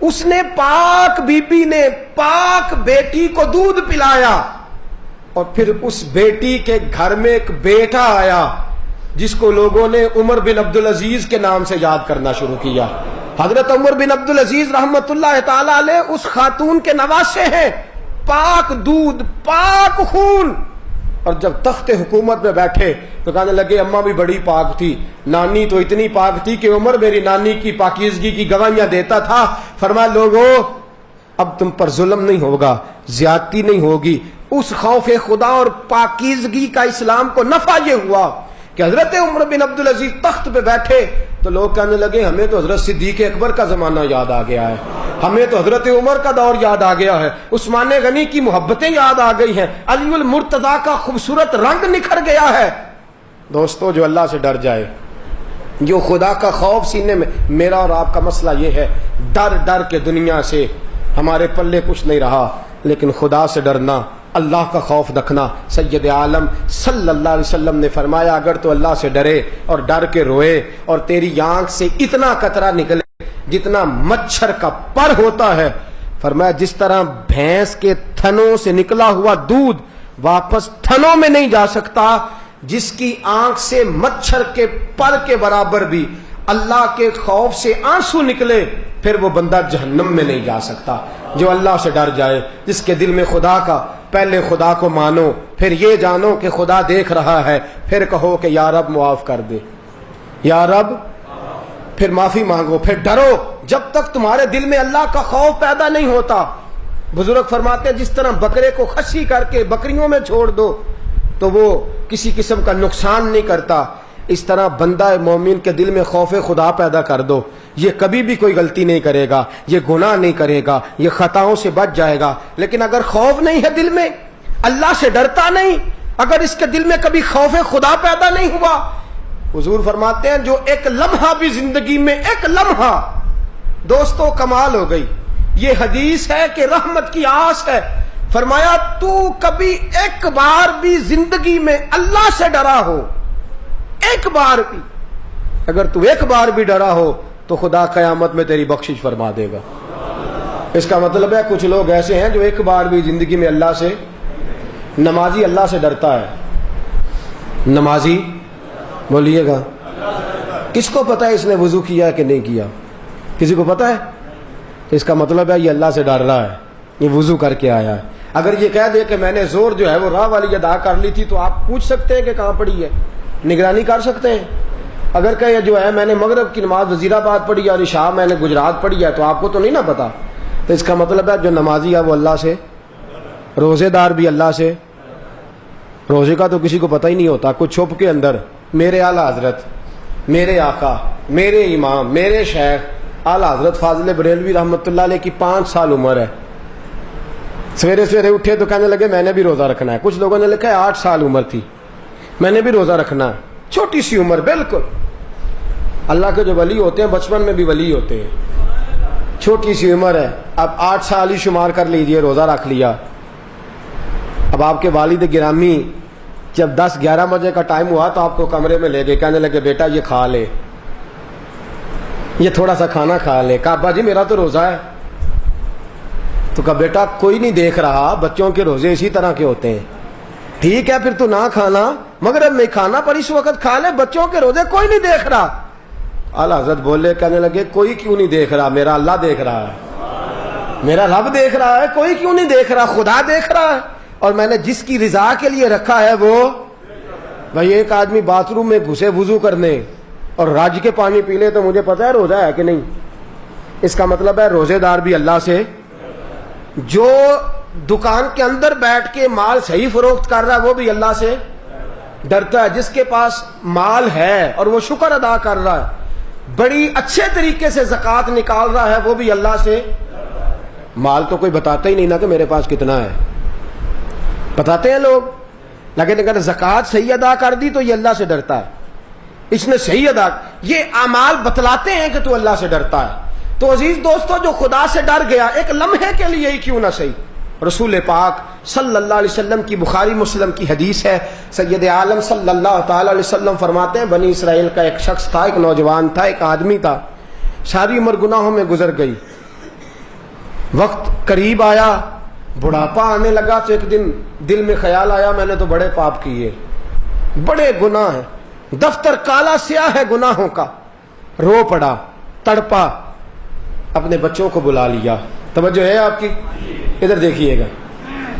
اس نے پاک بی بی نے پاک بیٹی کو دودھ پلایا، اور پھر اس بیٹی کے گھر میں ایک بیٹا آیا جس کو لوگوں نے عمر بن عبدالعزیز کے نام سے یاد کرنا شروع کیا۔ حضرت عمر بن عبدالعزیز رحمت اللہ تعالی علیہ اس خاتون کے نواسے ہیں، پاک دودھ، پاک خون۔ اور جب تخت حکومت میں بیٹھے تو کہنے لگے اماں بھی بڑی پاک تھی، نانی تو اتنی پاک تھی کہ عمر میری نانی کی پاکیزگی کی گواہیاں دیتا تھا۔ فرمایا لوگوں اب تم پر ظلم نہیں ہوگا، زیادتی نہیں ہوگی۔ اس خوف خدا اور پاکیزگی کا اسلام کو نفع یہ ہوا کہ حضرت عمر بن عبدالعزیز تخت پہ بیٹھے تو لوگ کہنے لگے ہمیں تو حضرت صدیق اکبر کا زمانہ یاد آ گیا ہے، ہمیں تو حضرت عمر کا دور یاد آ گیا ہے، عثمان غنی کی محبتیں یاد آ گئی ہیں، علی المرتضیٰ کا خوبصورت رنگ نکھر گیا ہے۔ دوستو جو اللہ سے ڈر جائے، جو خدا کا خوف سینے میں، میرا اور آپ کا مسئلہ یہ ہے ڈر ڈر کے دنیا سے ہمارے پلے کچھ نہیں رہا، لیکن خدا سے ڈرنا، اللہ کا خوف رکھنا۔ سید عالم صلی اللہ علیہ وسلم نے فرمایا اگر تو اللہ سے ڈرے اور ڈر کے روئے اور تیری آنکھ سے اتنا قطرہ نکلے جتنا مچھر کا پر ہوتا ہے، فرمایا جس طرح بھینس کے تھنوں سے نکلا ہوا دودھ واپس تھنوں میں نہیں جا سکتا، جس کی آنکھ سے مچھر کے پر کے برابر بھی اللہ کے خوف سے آنسو نکلے پھر وہ بندہ جہنم میں نہیں جا سکتا۔ جو اللہ سے ڈر جائے، جس کے دل میں خدا کا پہلے خدا کو مانو، پھر یہ جانو کہ خدا دیکھ رہا ہے، پھر کہو کہ یا رب معاف کر دے، یا رب، پھر معافی مانگو، پھر ڈرو۔ جب تک تمہارے دل میں اللہ کا خوف پیدا نہیں ہوتا، بزرگ فرماتے ہیں جس طرح بکرے کو خشی کر کے بکریوں میں چھوڑ دو تو وہ کسی قسم کا نقصان نہیں کرتا، اس طرح بندہ مومن کے دل میں خوف خدا پیدا کر دو، یہ کبھی بھی کوئی غلطی نہیں کرے گا، یہ گناہ نہیں کرے گا، یہ خطاؤں سے بچ جائے گا۔ لیکن اگر خوف نہیں ہے دل میں، اللہ سے ڈرتا نہیں، اگر اس کے دل میں کبھی خوف خدا پیدا نہیں ہوا، حضور فرماتے ہیں جو ایک لمحہ بھی زندگی میں، ایک لمحہ، دوستو کمال ہو گئی۔ یہ حدیث ہے کہ رحمت کی آس ہے، فرمایا تو کبھی ایک بار بھی زندگی میں اللہ سے ڈرا ہو، ایک بار بھی، اگر تو ایک بار بھی ڈرا ہو تو خدا قیامت میں تیری بخشش فرما دے گا۔ اس کا مطلب ہے کچھ لوگ ایسے ہیں جو ایک بار بھی زندگی میں اللہ سے، نمازی اللہ سے ڈرتا ہے، نمازی بولیے گا، کس کو پتا ہے اس نے وضو کیا کہ نہیں کیا؟ کسی کو پتا ہے؟ تو اس کا مطلب ہے یہ اللہ سے ڈر رہا ہے، یہ وضو کر کے آیا ہے۔ اگر یہ کہہ دے کہ میں نے زور جو ہے وہ راہ والی ادا کر لی تھی تو آپ پوچھ سکتے ہیں کہ کہاں پڑی ہے، نگرانی کر سکتے ہیں۔ اگر کہ جو ہے میں نے مغرب کی نماز وزیر آباد پڑھی اور عشاء میں نے گجرات پڑھی ہے تو آپ کو تو نہیں نا پتا۔ تو اس کا مطلب ہے جو نمازی ہے وہ اللہ سے، روزے دار بھی اللہ سے، روزے کا تو کسی کو پتہ ہی نہیں ہوتا، کچھ چھپ کے اندر میرے اعلیٰ حضرت، میرے آقا، میرے امام، میرے شیخ اعلیٰ حضرت فاضل بریلوی رحمۃ اللہ علیہ کی 5 سال عمر ہے، سویرے سویرے اٹھے تو کہنے لگے میں نے بھی روزہ رکھنا ہے۔ کچھ لوگوں نے لکھا ہے 8 سال عمر تھی، میں نے بھی روزہ رکھنا ہے، چھوٹی سی عمر بالکل۔ اللہ کے جو ولی ہوتے ہیں بچپن میں بھی ولی ہوتے ہیں، چھوٹی سی عمر ہے، اب 8 سال ہی شمار کر لیجئے، روزہ رکھ لیا۔ اب آپ کے والد گرامی جب 10-11 بجے کا ٹائم ہوا تو آپ کو کمرے میں لے گئے، کہنے لگے بیٹا یہ کھا لے، یہ تھوڑا سا کھانا کھا لے۔ کہا ابا جی میرا تو روزہ ہے۔ تو کہا بیٹا کوئی نہیں دیکھ رہا، بچوں کے روزے اسی طرح کے ہوتے ہیں، ٹھیک ہے پھر تو نہ کھانا، مغرب میں کھانا پر اس وقت کھا لے، بچوں کے روزے کوئی نہیں دیکھ رہا۔ اعلیٰ حضرت بولے، کہنے لگے کوئی کیوں نہیں دیکھ رہا، میرا اللہ دیکھ رہا ہے، میرا رب دیکھ رہا ہے، کوئی کیوں نہیں دیکھ رہا، خدا دیکھ رہا ہے، اور میں نے جس کی رضا کے لیے رکھا ہے وہ، بھائی ایک آدمی باتھ روم میں گھسے وضو کرنے اور راج کے پانی پی لے تو مجھے پتا ہے روزہ ہے کہ نہیں۔ اس کا مطلب ہے روزے دار بھی اللہ سے، جو دکان کے اندر بیٹھ کے مال صحیح فروخت کر رہا ہے وہ بھی اللہ سے ڈرتا ہے، جس کے پاس مال ہے اور وہ شکر ادا کر رہا ہے، بڑی اچھے طریقے سے زکوٰۃ نکال رہا ہے، وہ بھی اللہ سے۔ مال تو کوئی بتاتا ہی نہیں نا کہ میرے پاس کتنا ہے، بتاتے ہیں لوگ، لیکن اگر زکوٰۃ صحیح ادا کر دی تو یہ اللہ سے ڈرتا ہے، اس نے صحیح ادا، یہ اعمال بتلاتے ہیں کہ تو اللہ سے ڈرتا ہے۔ تو عزیز دوستو جو خدا سے ڈر گیا ایک لمحے کے لیے ہی کیوں نہ صحیح، رسول پاک صلی اللہ علیہ وسلم کی بخاری مسلم کی حدیث ہے، سید عالم صلی اللہ تعالی علیہ وسلم فرماتے ہیں بنی اسرائیل کا ایک شخص تھا، ایک نوجوان تھا، ایک آدمی تھا، ساری عمر گناہوں میں گزر گئی، وقت قریب آیا، بڑھاپا آنے لگا تو ایک دن دل میں خیال آیا میں نے تو بڑے پاپ کیے، بڑے گناہ ہیں، دفتر کالا سیاہ ہے گناہوں کا، رو پڑا، تڑپا، اپنے بچوں کو بلا لیا، توجہ ہے آپ کی، ادھر دیکھیے گا،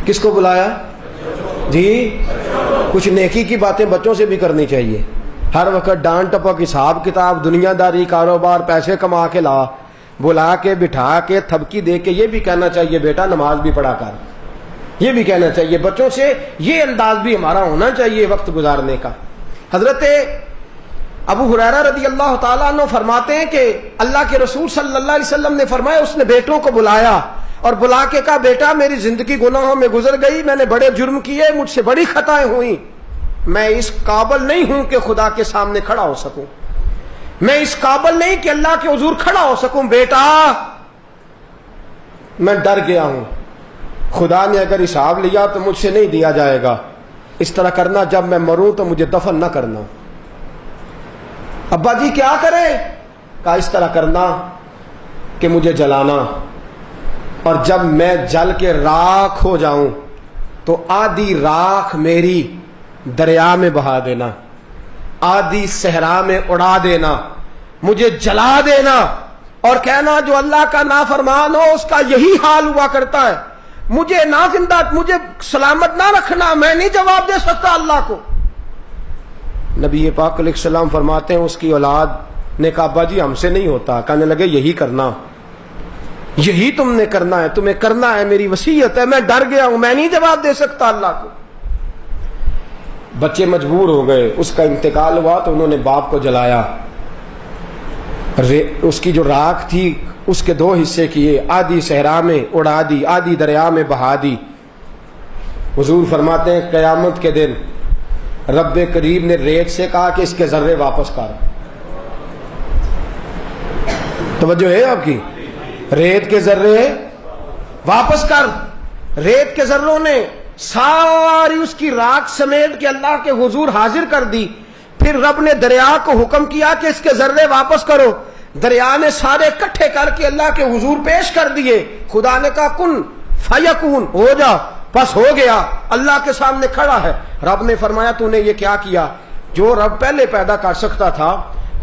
کس کو بلایا جی؟ کچھ نیکی کی باتیں بچوں سے بھی کرنی چاہیے، ہر وقت ڈانٹ ٹپک، حساب کتاب، دنیا داری، کاروبار، پیسے کما کے لا، بلا کے بٹھا کے تھپکی دے کے یہ بھی کہنا چاہیے بیٹا نماز بھی پڑھا کر، یہ بھی کہنا چاہیے بچوں سے، یہ انداز بھی ہمارا ہونا چاہیے وقت گزارنے کا۔ حضرت ابو ہریرہ رضی اللہ تعالیٰ عنہ فرماتے ہیں کہ اللہ کے رسول صلی اللہ علیہ وسلم نے فرمایا اس نے بیٹوں کو بلایا اور بلا کے کہا بیٹا میری زندگی گناہوں میں گزر گئی، میں نے بڑے جرم کیے، مجھ سے بڑی خطائیں ہوئیں، میں اس قابل نہیں ہوں کہ خدا کے سامنے کھڑا ہو سکوں، میں اس قابل نہیں کہ اللہ کے حضور کھڑا ہو سکوں، بیٹا میں ڈر گیا ہوں، خدا نے اگر حساب لیا تو مجھ سے نہیں دیا جائے گا، اس طرح کرنا جب میں مروں تو مجھے دفن نہ کرنا۔ ابا جی کیا کریں؟ کہا اس طرح کرنا کہ مجھے جلانا، اور جب میں جل کے راکھ ہو جاؤں تو آدھی راکھ میری دریا میں بہا دینا، آدھی صحرا میں اڑا دینا، مجھے جلا دینا، اور کہنا جو اللہ کا نافرمان ہو اس کا یہی حال ہوا کرتا ہے، مجھے نہ زندہ، مجھے سلامت نہ رکھنا، میں نہیں جواب دے سکتا اللہ کو۔ نبی پاک علیہ السلام فرماتے ہیں اس کی اولاد نے کہا ابا جی ہم سے نہیں ہوتا، کہنے لگے یہی کرنا، یہی تم نے کرنا ہے، تمہیں کرنا ہے، میری وصیت ہے، میں ڈر گیا ہوں، میں نہیں جواب دے سکتا اللہ کو۔ بچے مجبور ہو گئے، اس کا انتقال ہوا تو انہوں نے باپ کو جلایا، اس کی جو راکھ تھی اس کے دو حصے کیے، آدھی صحرا میں اڑا دی، آدھی دریا میں بہا دی۔ حضور فرماتے ہیں قیامت کے دن رب کریم نے ریت سے کہا کہ اس کے ذرے واپس کر۔ توجہ ہے آپ کی؟ ریت کے ذرے واپس کر۔ ریت کے ذروں نے ساری اس کی راکھ سمیٹ کے اللہ کے حضور حاضر کر دی۔ پھر رب نے دریا کو حکم کیا کہ اس کے ذرے واپس کرو، دریا نے سارے اکٹھے کر کے اللہ کے حضور پیش کر دیے۔ خدا نے کہا کن فیکون، ہو جا، بس ہو گیا، اللہ کے سامنے کھڑا ہے۔ رب نے فرمایا تو نے یہ کیا کیا؟ جو رب پہلے پیدا کر سکتا تھا،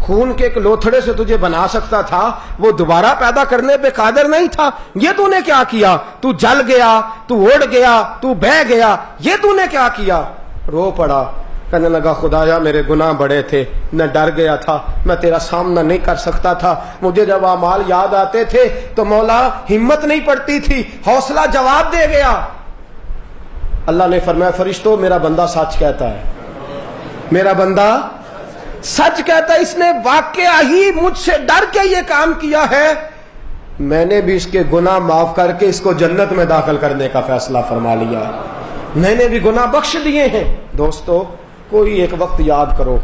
خون کے ایک لوتھڑے سے تجھے بنا سکتا تھا، وہ دوبارہ پیدا کرنے پہ قادر نہیں تھا، یہ تو نے کیا کیا؟ تو جل گیا، تو اڑ گیا، تو بہہ گیا، یہ تو نے کیا کیا؟ رو پڑا، کہنے لگا خدایا میرے گناہ بڑے تھے، میں ڈر گیا تھا، میں تیرا سامنا نہیں کر سکتا تھا، مجھے جب اعمال یاد آتے تھے تو مولا ہمت نہیں پڑتی تھی، حوصلہ جواب دے گیا۔ اللہ نے فرمایا فرشتوں میرا بندہ سچ کہتا ہے، میرا بندہ سچ کہتا ہے، اس نے واقعہ ہی مجھ سے ڈر کے یہ کام کیا ہے، میں نے بھی اس کے گناہ معاف کر کے اس کو جنت میں داخل کرنے کا فیصلہ فرما لیا ہے، میں نے بھی گناہ بخش دیے ہیں۔ دوستو کوئی ایک وقت یاد کرو،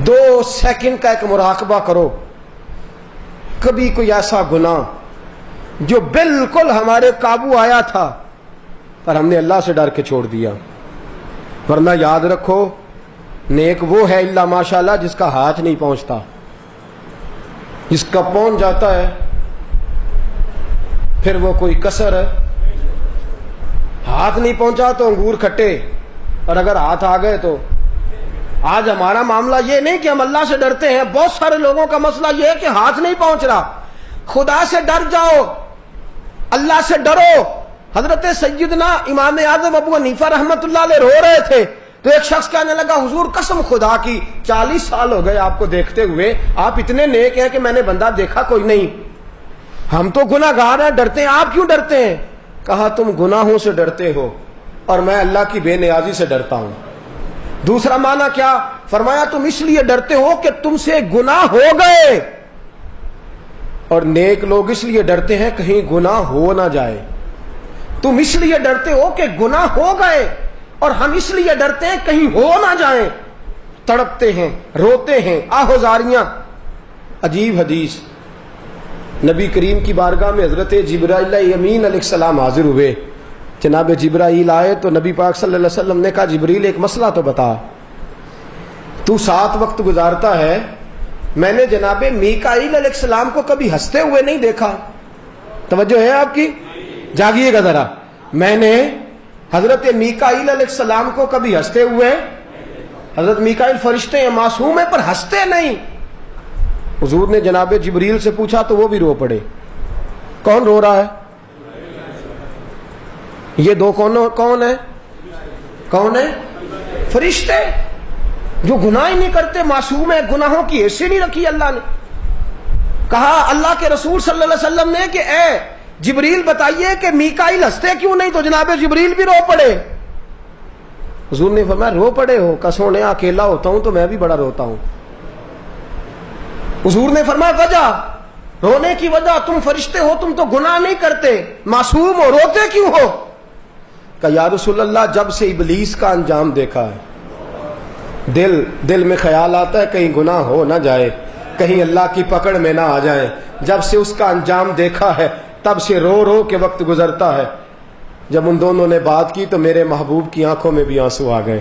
2 سیکنڈ کا ایک مراقبہ کرو، کبھی کوئی ایسا گناہ جو بالکل ہمارے قابو آیا تھا پر ہم نے اللہ سے ڈر کے چھوڑ دیا۔ ورنہ یاد رکھو نیک وہ ہے الا ماشاءاللہ جس کا ہاتھ نہیں پہنچتا، جس کا پہنچ جاتا ہے پھر وہ کوئی کسر ہے۔ ہاتھ نہیں پہنچا تو انگور کھٹے، اور اگر ہاتھ آ گئے تو آج ہمارا معاملہ یہ نہیں کہ ہم اللہ سے ڈرتے ہیں، بہت سارے لوگوں کا مسئلہ یہ ہے کہ ہاتھ نہیں پہنچ رہا۔ خدا سے ڈر جاؤ، اللہ سے ڈرو۔ حضرت سیدنا امام اعظم ابو حنیفہ رحمت اللہ علیہ رو رہے تھے تو ایک شخص کہنے لگا حضور قسم خدا کی 40 سال ہو گئے آپ کو دیکھتے ہوئے، آپ اتنے نیک ہیں کہ میں نے بندہ دیکھا کوئی نہیں، ہم تو گناہ گار ہیں، ڈرتے ہیں، آپ کیوں ڈرتے ہیں؟ کہا تم گناہوں سے ڈرتے ہو اور میں اللہ کی بے نیازی سے ڈرتا ہوں۔ دوسرا معنی کیا؟ فرمایا تم اس لیے ڈرتے ہو کہ تم سے گناہ ہو گئے، اور نیک لوگ اس لیے ڈرتے ہیں کہیں گناہ ہو نہ جائے۔ تم اس لیے ڈرتے ہو کہ گناہ ہو گئے، اور ہم اس لیے ڈرتے ہیں کہیں ہو نہ جائیں، تڑپتے ہیں، روتے ہیں، آہوزاریاں۔ عجیب حدیث، نبی کریم کی بارگاہ میں حضرت جبرائیل امین علیہ السلام حاضر ہوئے۔ جناب جبرائیل آئے تو نبی پاک صلی اللہ علیہ وسلم نے کہا جبریل ایک مسئلہ تو بتا، تو 7 وقت گزارتا ہے، میں نے جناب میکائیل علیہ السلام کو کبھی ہنستے ہوئے نہیں دیکھا۔ توجہ ہے آپ کی؟ جاگیے گا ذرا، میں نے حضرت میکائیل علیہ السلام کو کبھی ہنستے ہوئے، حضرت میکائیل فرشتے ہیں، معصوم ہیں، پر ہنستے نہیں۔ حضور نے جناب جبریل سے پوچھا تو وہ بھی رو پڑے۔ کون رو رہا ہے؟ یہ دو کون ہے؟ کون ہے؟ فرشتے جو گناہ ہی نہیں کرتے، معصوم ہے، گناہوں کی حیثیت نہیں رکھی اللہ نے۔ کہا اللہ کے رسول صلی اللہ علیہ وسلم نے کہ اے جبریل بتائیے کہ میکائیل ہنستے کیوں نہیں؟ تو جناب جبریل بھی رو پڑے۔ حضور نے فرمایا رو پڑے ہو؟ قسم نے اکیلا ہوتا ہوں تو میں بھی بڑا روتا ہوں۔ حضور نے فرمایا وجہ، رونے کی وجہ، تم فرشتے ہو، تم تو گناہ نہیں کرتے، معصوم ہو، روتے کیوں ہو؟ کہ یا رسول اللہ جب سے ابلیس کا انجام دیکھا ہے، دل میں خیال آتا ہے کہیں گناہ ہو نہ جائے، کہیں اللہ کی پکڑ میں نہ آ جائیں، جب سے اس کا انجام دیکھا ہے تب سے رو رو کے وقت گزرتا ہے۔ جب ان دونوں نے بات کی تو میرے محبوب کی آنکھوں میں بھی آنسو آ گئے،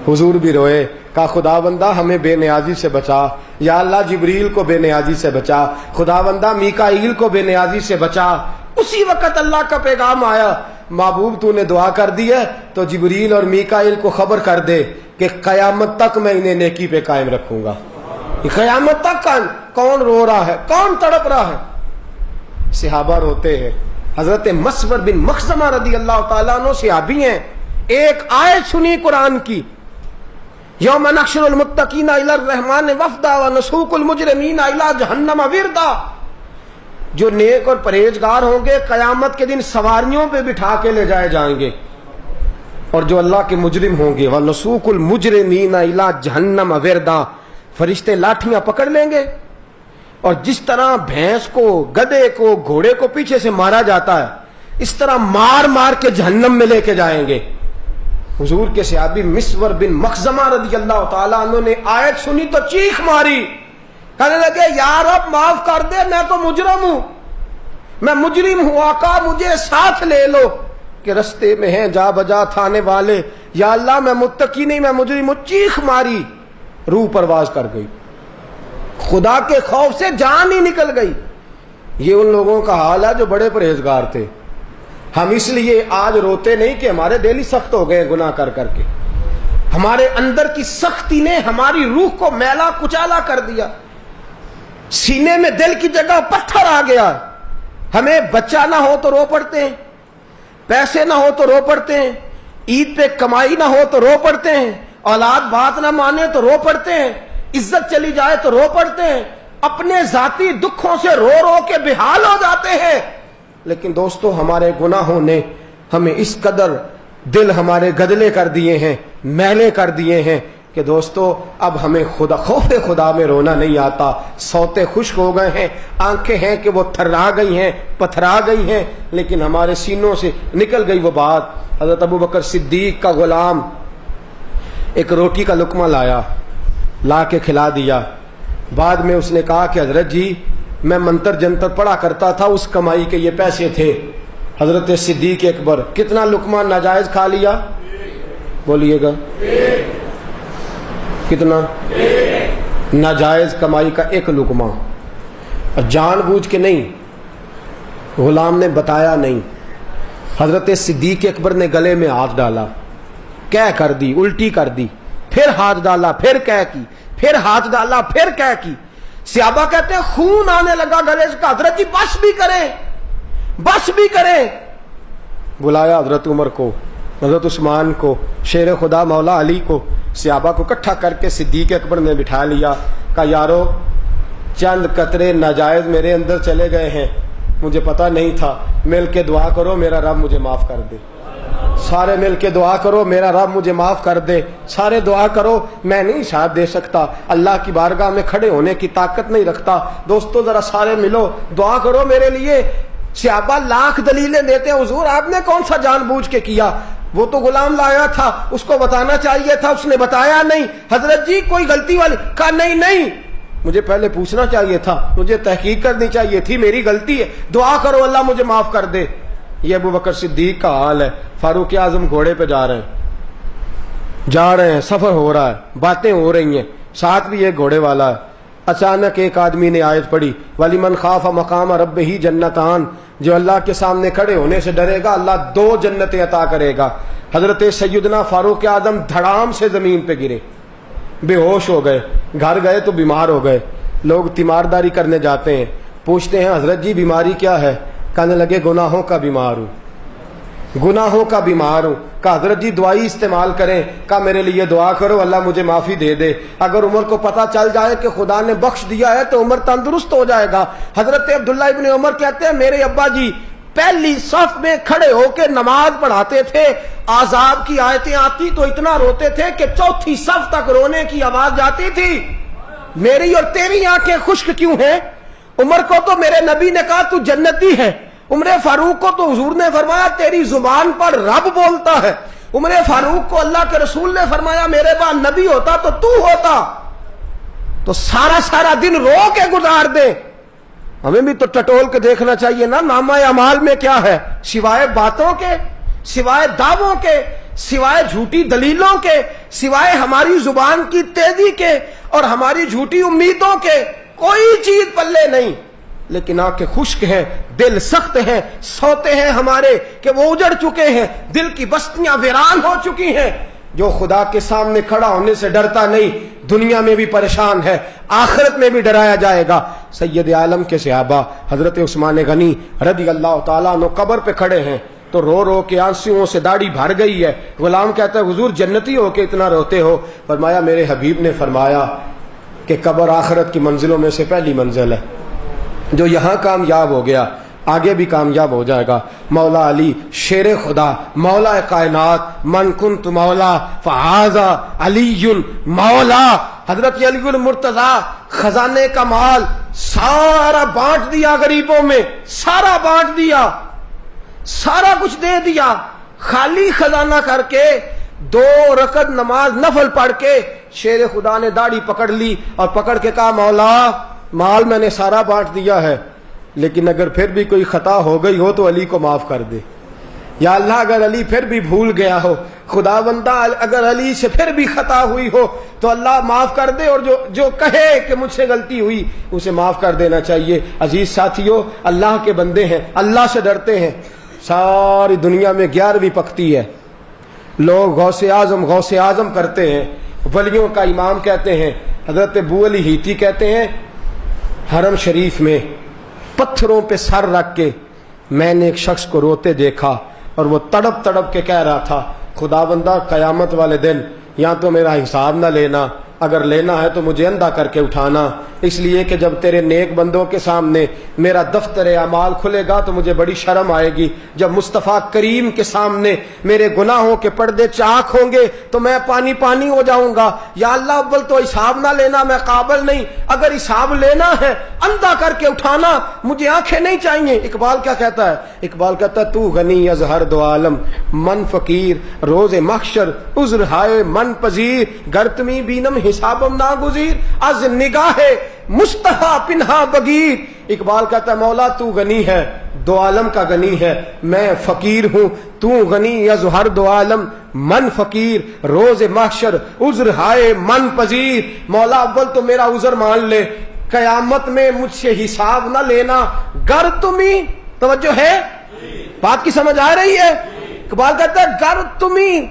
حضور بھی روئے۔ کہا خدا بندہ ہمیں بے نیازی سے بچا، یا اللہ جبریل کو بے نیازی سے بچا، خدا بندہ میکائیل کو بے نیازی سے بچا۔ اسی وقت اللہ کا پیغام آیا، محبوب تو نے دعا کر دی ہے تو جبریل اور میکائیل کو خبر کر دے کہ قیامت تک میں انہیں نیکی پہ قائم رکھوں گا۔ قیامت تک کون رو رہا ہے؟ کون تڑپ رہا ہے؟ صحابہ روتے ہیں، حضرت مسور بن مخزمہ رضی اللہ تعالیٰ عنہ صحابی ہیں، ایک آیت سنی قرآن کی، یوم نحشر المتقین الی الرحمن وفدا ونسوق المجرمین الی جہنم وردا، جو نیک اور پرہیزگار ہوں گے قیامت کے دن سواریوں پہ بٹھا کے لے جائے جائیں گے، اور جو اللہ کے مجرم ہوں گے وَنَسُوقُ الْمُجْرِمِينَ إِلَىٰ جَهَنَّمَ وِرْدًا، فرشتے لاٹھیاں پکڑ لیں گے، اور جس طرح بھینس کو، گدھے کو، گھوڑے کو پیچھے سے مارا جاتا ہے، اس طرح مار مار کے جہنم میں لے کے جائیں گے۔ حضور کے صحابی مسور بن مخزمہ رضی اللہ تعالیٰ عنہ نے آیت سنی تو چیخ ماری، کہنے لگے یا رب معاف کر دے، میں تو مجرم ہوں، میں مجرم ہوں، آقا مجھے ساتھ لے لو، کہ رستے میں ہیں جا بجا تھانے والے، یا اللہ میں متقی نہیں میں مجرم ہوں۔ چیخ ماری، روح پرواز کر گئی، خدا کے خوف سے جان ہی نکل گئی۔ یہ ان لوگوں کا حال ہے جو بڑے پرہیزگار تھے۔ ہم اس لیے آج روتے نہیں کہ ہمارے دل ہی سخت ہو گئے گناہ کر کر کے، ہمارے اندر کی سختی نے ہماری روح کو میلا کچالا کر دیا، سینے میں دل کی جگہ پتھر آ گیا۔ ہمیں بچہ نہ ہو تو رو پڑتے ہیں، پیسے نہ ہو تو رو پڑتے ہیں، عید پہ کمائی نہ ہو تو رو پڑتے ہیں، اولاد بات نہ مانے تو رو پڑتے ہیں، عزت چلی جائے تو رو پڑتے ہیں، اپنے ذاتی دکھوں سے رو رو کے بحال ہو جاتے ہیں۔ لیکن دوستو ہمارے گناہوں نے ہمیں اس قدر دل ہمارے گدلے کر دیے ہیں، میلے کر دیے ہیں کہ دوستو اب ہمیں خدا خوف خدا میں رونا نہیں آتا۔ سوتے خشک ہو گئے ہیں، آنکھیں ہیں کہ وہ تھرا گئی ہیں، پتھرا گئی ہیں، لیکن ہمارے سینوں سے نکل گئی وہ بات۔ حضرت ابو بکر صدیق کا غلام ایک روٹی کا لقمہ لایا، لا کے کھلا دیا۔ بعد میں اس نے کہا کہ حضرت جی میں منتر جنتر پڑھا کرتا تھا، اس کمائی کے یہ پیسے تھے۔ حضرت صدیق اکبر کتنا لقمہ ناجائز کھا لیا؟ بولیے گا کتنا؟ ناجائز کمائی کا ایک لقمہ، اور جان بوجھ کے نہیں، غلام نے بتایا نہیں۔ حضرت صدیق اکبر نے گلے میں ہاتھ ڈالا، کہہ کر دی، الٹی کر دی، پھر ہاتھ ڈالا، پھر کہہ کی، پھر ہاتھ ڈالا، پھر کہہ کی۔ صحابہ کہتے ہیں خون آنے لگا گلے سے، حضرت جی بس بھی کریں، بس بھی کریں۔ بلایا حضرت عمر کو، حضرت عثمان کو، شیر خدا مولا علی کو، صحابہ کو اکٹھا کر کے صدیق اکبر نے بٹھا لیا، کہا یارو چند قطرے ناجائز میرے اندر چلے گئے ہیں، مجھے پتہ نہیں تھا، مل کے دعا کرو میرا رب مجھے معاف کر دے۔ سارے مل کے دعا کرو میرا رب مجھے معاف کر دے، سارے دعا کرو۔ میں نہیں شاید دے سکتا، اللہ کی بارگاہ میں کھڑے ہونے کی طاقت نہیں رکھتا، دوستو ذرا سارے ملو دعا کرو میرے لیے۔ صحابہ لاکھ دلیلیں دیتے ہیں، حضور آپ نے کون سا جان بوجھ کے کیا، وہ تو غلام لایا تھا، اس کو بتانا چاہیے تھا، اس نے بتایا نہیں۔ حضرت جی کوئی غلطی والی؟ کہا نہیں نہیں، مجھے پہلے پوچھنا چاہیے تھا، مجھے تحقیق کرنی چاہیے تھی، میری غلطی ہے، دعا کرو اللہ مجھے معاف کر دے۔ یہ ابو بکر صدیق کا حال ہے۔ فاروق اعظم گھوڑے پہ جا رہے ہیں، سفر ہو رہا ہے، باتیں ہو رہی ہیں، ساتھ بھی ایک گھوڑے والا ہے۔ اچانک ایک آدمی نے آیت پڑھی وَلِمَنْ خَافَ مَقَامَ رَبِّهِ جَنَّتَانِ، جو اللہ کے سامنے کھڑے ہونے سے ڈرے گا اللہ 2 جنتیں عطا کرے گا۔ حضرت سیدنا فاروق اعظم دھڑام سے زمین پہ گرے، بے ہوش ہو گئے، گھر گئے تو بیمار ہو گئے۔ لوگ تیمارداری کرنے جاتے ہیں، پوچھتے ہیں حضرت جی بیماری کیا ہے؟ کہنے لگے گناہوں کا بیمار ہوں، گناہوں کا بیمار ہوں۔ کہا حضرت جی دعائی استعمال کریں؟ کہا میرے لیے دعا کرو اللہ مجھے معافی دے دے۔ اگر عمر کو پتہ چل جائے کہ خدا نے بخش دیا ہے تو عمر تندرست ہو جائے گا۔ حضرت عبداللہ ابن عمر کہتے ہیں میرے ابا جی پہلی صف میں کھڑے ہو کے نماز پڑھاتے تھے، عذاب کی آیتیں آتی تو اتنا روتے تھے کہ 4تھی صف تک رونے کی آواز جاتی تھی۔ میری اور تیری آنکھیں خشک کیوں ہیں؟ عمر کو تو میرے نبی نے کہا تو جنتی ہے، عمر فاروق کو تو حضور نے فرمایا تیری زبان پر رب بولتا ہے، عمر فاروق کو اللہ کے رسول نے فرمایا میرے بعد نبی ہوتا تو ہوتا۔ تو سارا دن رو کے گزار دے۔ ہمیں بھی تو ٹٹول کے دیکھنا چاہیے نا نامہ اعمال میں کیا ہے، سوائے باتوں کے، سوائے دعووں کے، سوائے جھوٹی دلیلوں کے، سوائے ہماری زبان کی تیزی کے اور ہماری جھوٹی امیدوں کے کوئی چیز پلے نہیں۔ لیکن آنکھیں خشک ہیں، دل سخت ہیں، سوتے ہیں ہمارے کہ وہ اجڑ چکے ہیں، دل کی بستیاں ویران ہو چکی ہیں۔ جو خدا کے سامنے کھڑا ہونے سے ڈرتا نہیں، دنیا میں بھی پریشان ہے، آخرت میں بھی ڈرایا جائے گا۔ سید عالم کے صحابہ حضرت عثمان غنی رضی اللہ تعالیٰ عنہ قبر پہ کھڑے ہیں تو رو رو کے آنسوؤں سے داڑھی بھر گئی ہے۔ غلام کہتا ہے حضور جنتی ہو کے اتنا روتے ہو؟ فرمایا میرے حبیب نے فرمایا کہ قبر آخرت کی منزلوں میں سے پہلی منزل ہے، جو یہاں کامیاب ہو گیا آگے بھی کامیاب ہو جائے گا۔ مولا علی شیر خدا، مولا کائنات، من کنت مولا فہذا علی مولا۔ حضرت علی المرتضیٰ خزانے کا مال سارا بانٹ دیا غریبوں میں، سارا بانٹ دیا، سارا کچھ دے دیا، خالی خزانہ کر کے 2 رکعت نماز نفل پڑھ کے شیر خدا نے داڑھی پکڑ لی اور پکڑ کے کہا مولا مال میں نے سارا بانٹ دیا ہے، لیکن اگر پھر بھی کوئی خطا ہو گئی ہو تو علی کو معاف کر دے۔ یا اللہ اگر علی پھر بھی بھول گیا ہو، خدا بندہ اگر علی سے پھر بھی خطا ہوئی ہو تو اللہ معاف کر دے، اور جو کہے کہ مجھ سے غلطی ہوئی اسے معاف کر دینا چاہیے۔ عزیز ساتھیو، اللہ کے بندے ہیں، اللہ سے ڈرتے ہیں۔ ساری دنیا میں 11ویں پکتی ہے، لوگ غوث اعظم کرتے ہیں، ولیوں کا امام کہتے ہیں۔ حضرت ابو علی ہیتی کہتے ہیں حرم شریف میں پتھروں پہ سر رکھ کے میں نے ایک شخص کو روتے دیکھا اور وہ تڑپ تڑپ کے کہہ رہا تھا خدا بندہ قیامت والے دن یا تو میرا حساب نہ لینا، اگر لینا ہے تو مجھے اندھا کر کے اٹھانا، اس لیے کہ جب تیرے نیک بندوں کے سامنے میرا دفتر اعمال کھلے گا تو مجھے بڑی شرم آئے گی، جب مصطفیٰ کریم کے سامنے میرے گناہوں کے پردے چاک ہوں گے تو میں پانی پانی ہو جاؤں گا۔ یا اللہ اول تو حساب نہ لینا، میں قابل نہیں، اگر حساب لینا ہے اندھا کر کے اٹھانا، مجھے آنکھیں نہیں چاہیے۔ اقبال کیا کہتا ہے؟ اقبال کہتا ہے تو غنی از ہر دو عالم من فقیر، روز محشر عذر ہائے من پذیر، گر تمی بینم حسابم ناگزیر، از نگاہ مصطفیٰ پنہا بگیر۔ اقبال کہتا ہے مولا تو غنی ہے، دو عالم کا غنی ہے، میں فقیر ہوں، تو غنی از ہر دو عالم من فقیر، روز محشر عذر ہائے من پذیر۔ مولا اول تو میرا عذر مان لے، قیامت میں مجھ سے حساب نہ لینا، گر تمہیں، توجہ ہے بات کی سمجھ آ رہی ہے؟ اقبال کہتا ہے گر تمہیں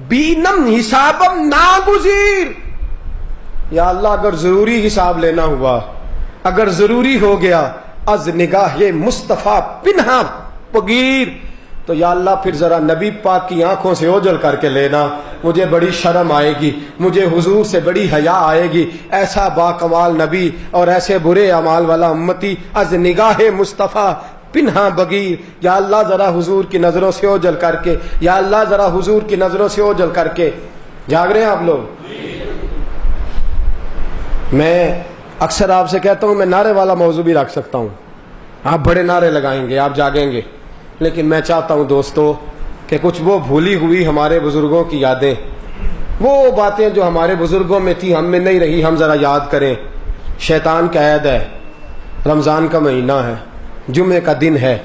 بینم حسابم ناگزیر، یا اللہ اگر ضروری حساب لینا ہوا، اگر ضروری ہو گیا، از نگاہ مصطفیٰ پنہا بگیر، تو یا اللہ پھر ذرا نبی پاک کی آنکھوں سے اوجھل کر کے لینا، مجھے بڑی شرم آئے گی، مجھے حضور سے بڑی حیا آئے گی، ایسا با کمال نبی اور ایسے برے اعمال والا امتی، از نگاہ مصطفیٰ پنہا بگیر۔ یا اللہ ذرا حضور کی نظروں سے اوجھل کر کے، یا اللہ ذرا حضور کی نظروں سے اوجھل کر کے۔ جاگ رہے ہیں آپ لوگ؟ میں اکثر آپ سے کہتا ہوں میں نعرے والا موضوع بھی رکھ سکتا ہوں، آپ بڑے نعرے لگائیں گے، آپ جاگیں گے، لیکن میں چاہتا ہوں دوستو کہ کچھ وہ بھولی ہوئی ہمارے بزرگوں کی یادیں، وہ باتیں جو ہمارے بزرگوں میں تھی ہم میں نہیں رہی، ہم ذرا یاد کریں۔ شیطان کا عید ہے، رمضان کا مہینہ ہے، جمعے کا دن ہے،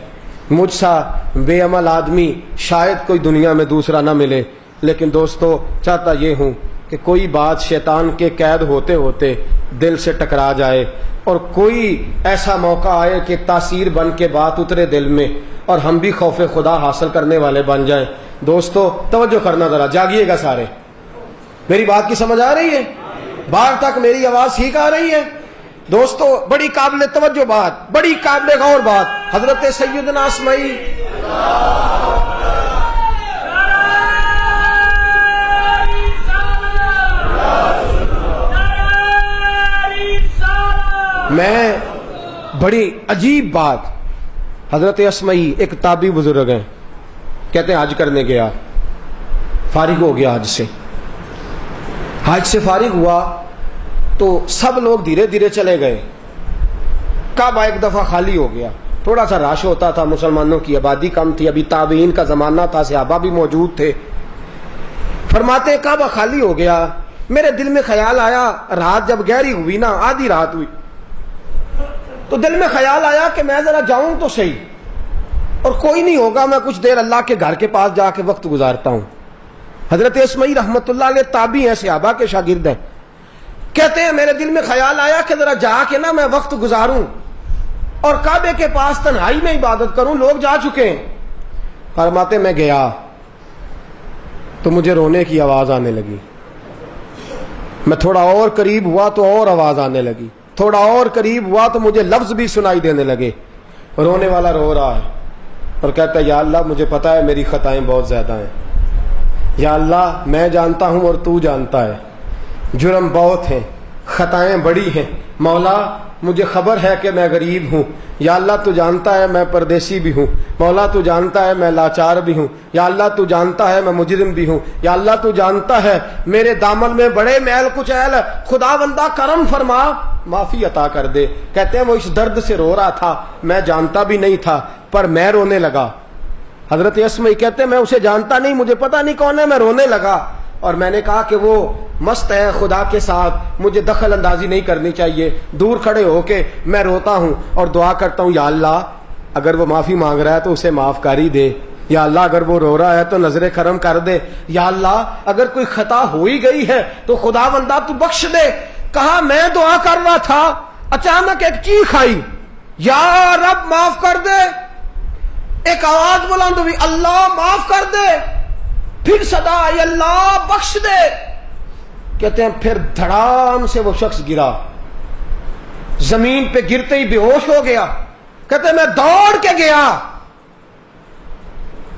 مجھ سا بے عمل آدمی شاید کوئی دنیا میں دوسرا نہ ملے، لیکن دوستو چاہتا یہ ہوں کہ کوئی بات شیطان کے قید ہوتے ہوتے دل سے ٹکرا جائے اور کوئی ایسا موقع آئے کہ تاثیر بن کے بات اترے دل میں اور ہم بھی خوف خدا حاصل کرنے والے بن جائیں۔ دوستو توجہ کرنا، ذرا جاگیے گا سارے، میری بات کی سمجھ آ رہی ہے؟ باہر تک میری آواز ٹھیک آ رہی ہے؟ دوستو بڑی قابل توجہ بات، بڑی قابل غور بات، حضرت سیدنا اسماعیل میں بڑی عجیب بات، حضرت اسماعیل ایک تابعی بزرگ ہیں، کہتے ہیں حج کرنے گیا، فارغ ہو گیا حج سے فارغ ہوا تو سب لوگ دھیرے دھیرے چلے گئے، کعبہ ایک دفعہ خالی ہو گیا، تھوڑا سا رش ہوتا تھا، مسلمانوں کی آبادی کم تھی، ابھی تابعین کا زمانہ تھا، صحابہ بھی موجود تھے۔ فرماتے ہیں کعبہ خالی ہو گیا، میرے دل میں خیال آیا، رات جب گہری ہوئی نا، آدھی رات ہوئی، تو دل میں خیال آیا کہ میں ذرا جاؤں تو صحیح، اور کوئی نہیں ہوگا، میں کچھ دیر اللہ کے گھر کے پاس جا کے وقت گزارتا ہوں۔ حضرت اسماعیل رحمت اللہ علیہ تابعی ہیں، صحابہ کے شاگرد ہیں، کہتے ہیں میرے دل میں خیال آیا کہ ذرا جا کے نا میں وقت گزاروں اور کعبے کے پاس تنہائی میں عبادت کروں، لوگ جا چکے ہیں۔ فرماتے میں گیا، تو مجھے رونے کی آواز آنے لگی. میں تھوڑا اور قریب ہوا تو اور آواز آنے لگی. تھوڑا اور قریب ہوا تو مجھے لفظ بھی سنائی دینے لگے. رونے والا رو رہا ہے اور کہتا ہے یا اللہ مجھے پتا ہے میری خطائیں بہت زیادہ ہیں. یا اللہ میں جانتا ہوں اور تو جانتا ہے, جرم بہت ہیں, خطائیں بڑی ہیں. مولا مجھے خبر ہے کہ میں غریب ہوں. یا اللہ تو جانتا ہے میں پردیسی بھی ہوں. مولا تو جانتا ہے میں لاچار بھی ہوں. یا اللہ تو جانتا ہے میں مجرم بھی ہوں. یا اللہ تو جانتا ہے میرے دامن میں بڑے میل کچیل. خدا بندہ کرم فرما, معافی عطا کر دے. کہتے ہیں وہ اس درد سے رو رہا تھا, میں جانتا بھی نہیں تھا پر میں رونے لگا. حضرت اسمعی کہتے ہیں میں اسے جانتا نہیں, مجھے پتا نہیں کون ہے, میں رونے لگا. اور میں نے کہا کہ وہ مست ہے خدا کے ساتھ, مجھے دخل اندازی نہیں کرنی چاہیے. دور کھڑے ہو کے میں روتا ہوں اور دعا کرتا ہوں یا اللہ اگر وہ معافی مانگ رہا ہے تو اسے معاف کر ہی دے. یا اللہ اگر وہ رو رہا ہے تو نظر کرم کر دے. یا اللہ اگر کوئی خطا ہو ہی گئی ہے تو خدا بندہ تو بخش دے. کہا میں دعا کر رہا تھا, اچانک ایک چیخ آئی, یا رب معاف کر دے. ایک آواز بلند ہوئی, اللہ معاف کر دے. پھر صدا آئی, اللہ بخش دے. کہتے ہیں پھر دھڑام سے وہ شخص گرا, زمین پہ گرتے ہی بے ہوش ہو گیا. کہتے ہیں میں دوڑ کے گیا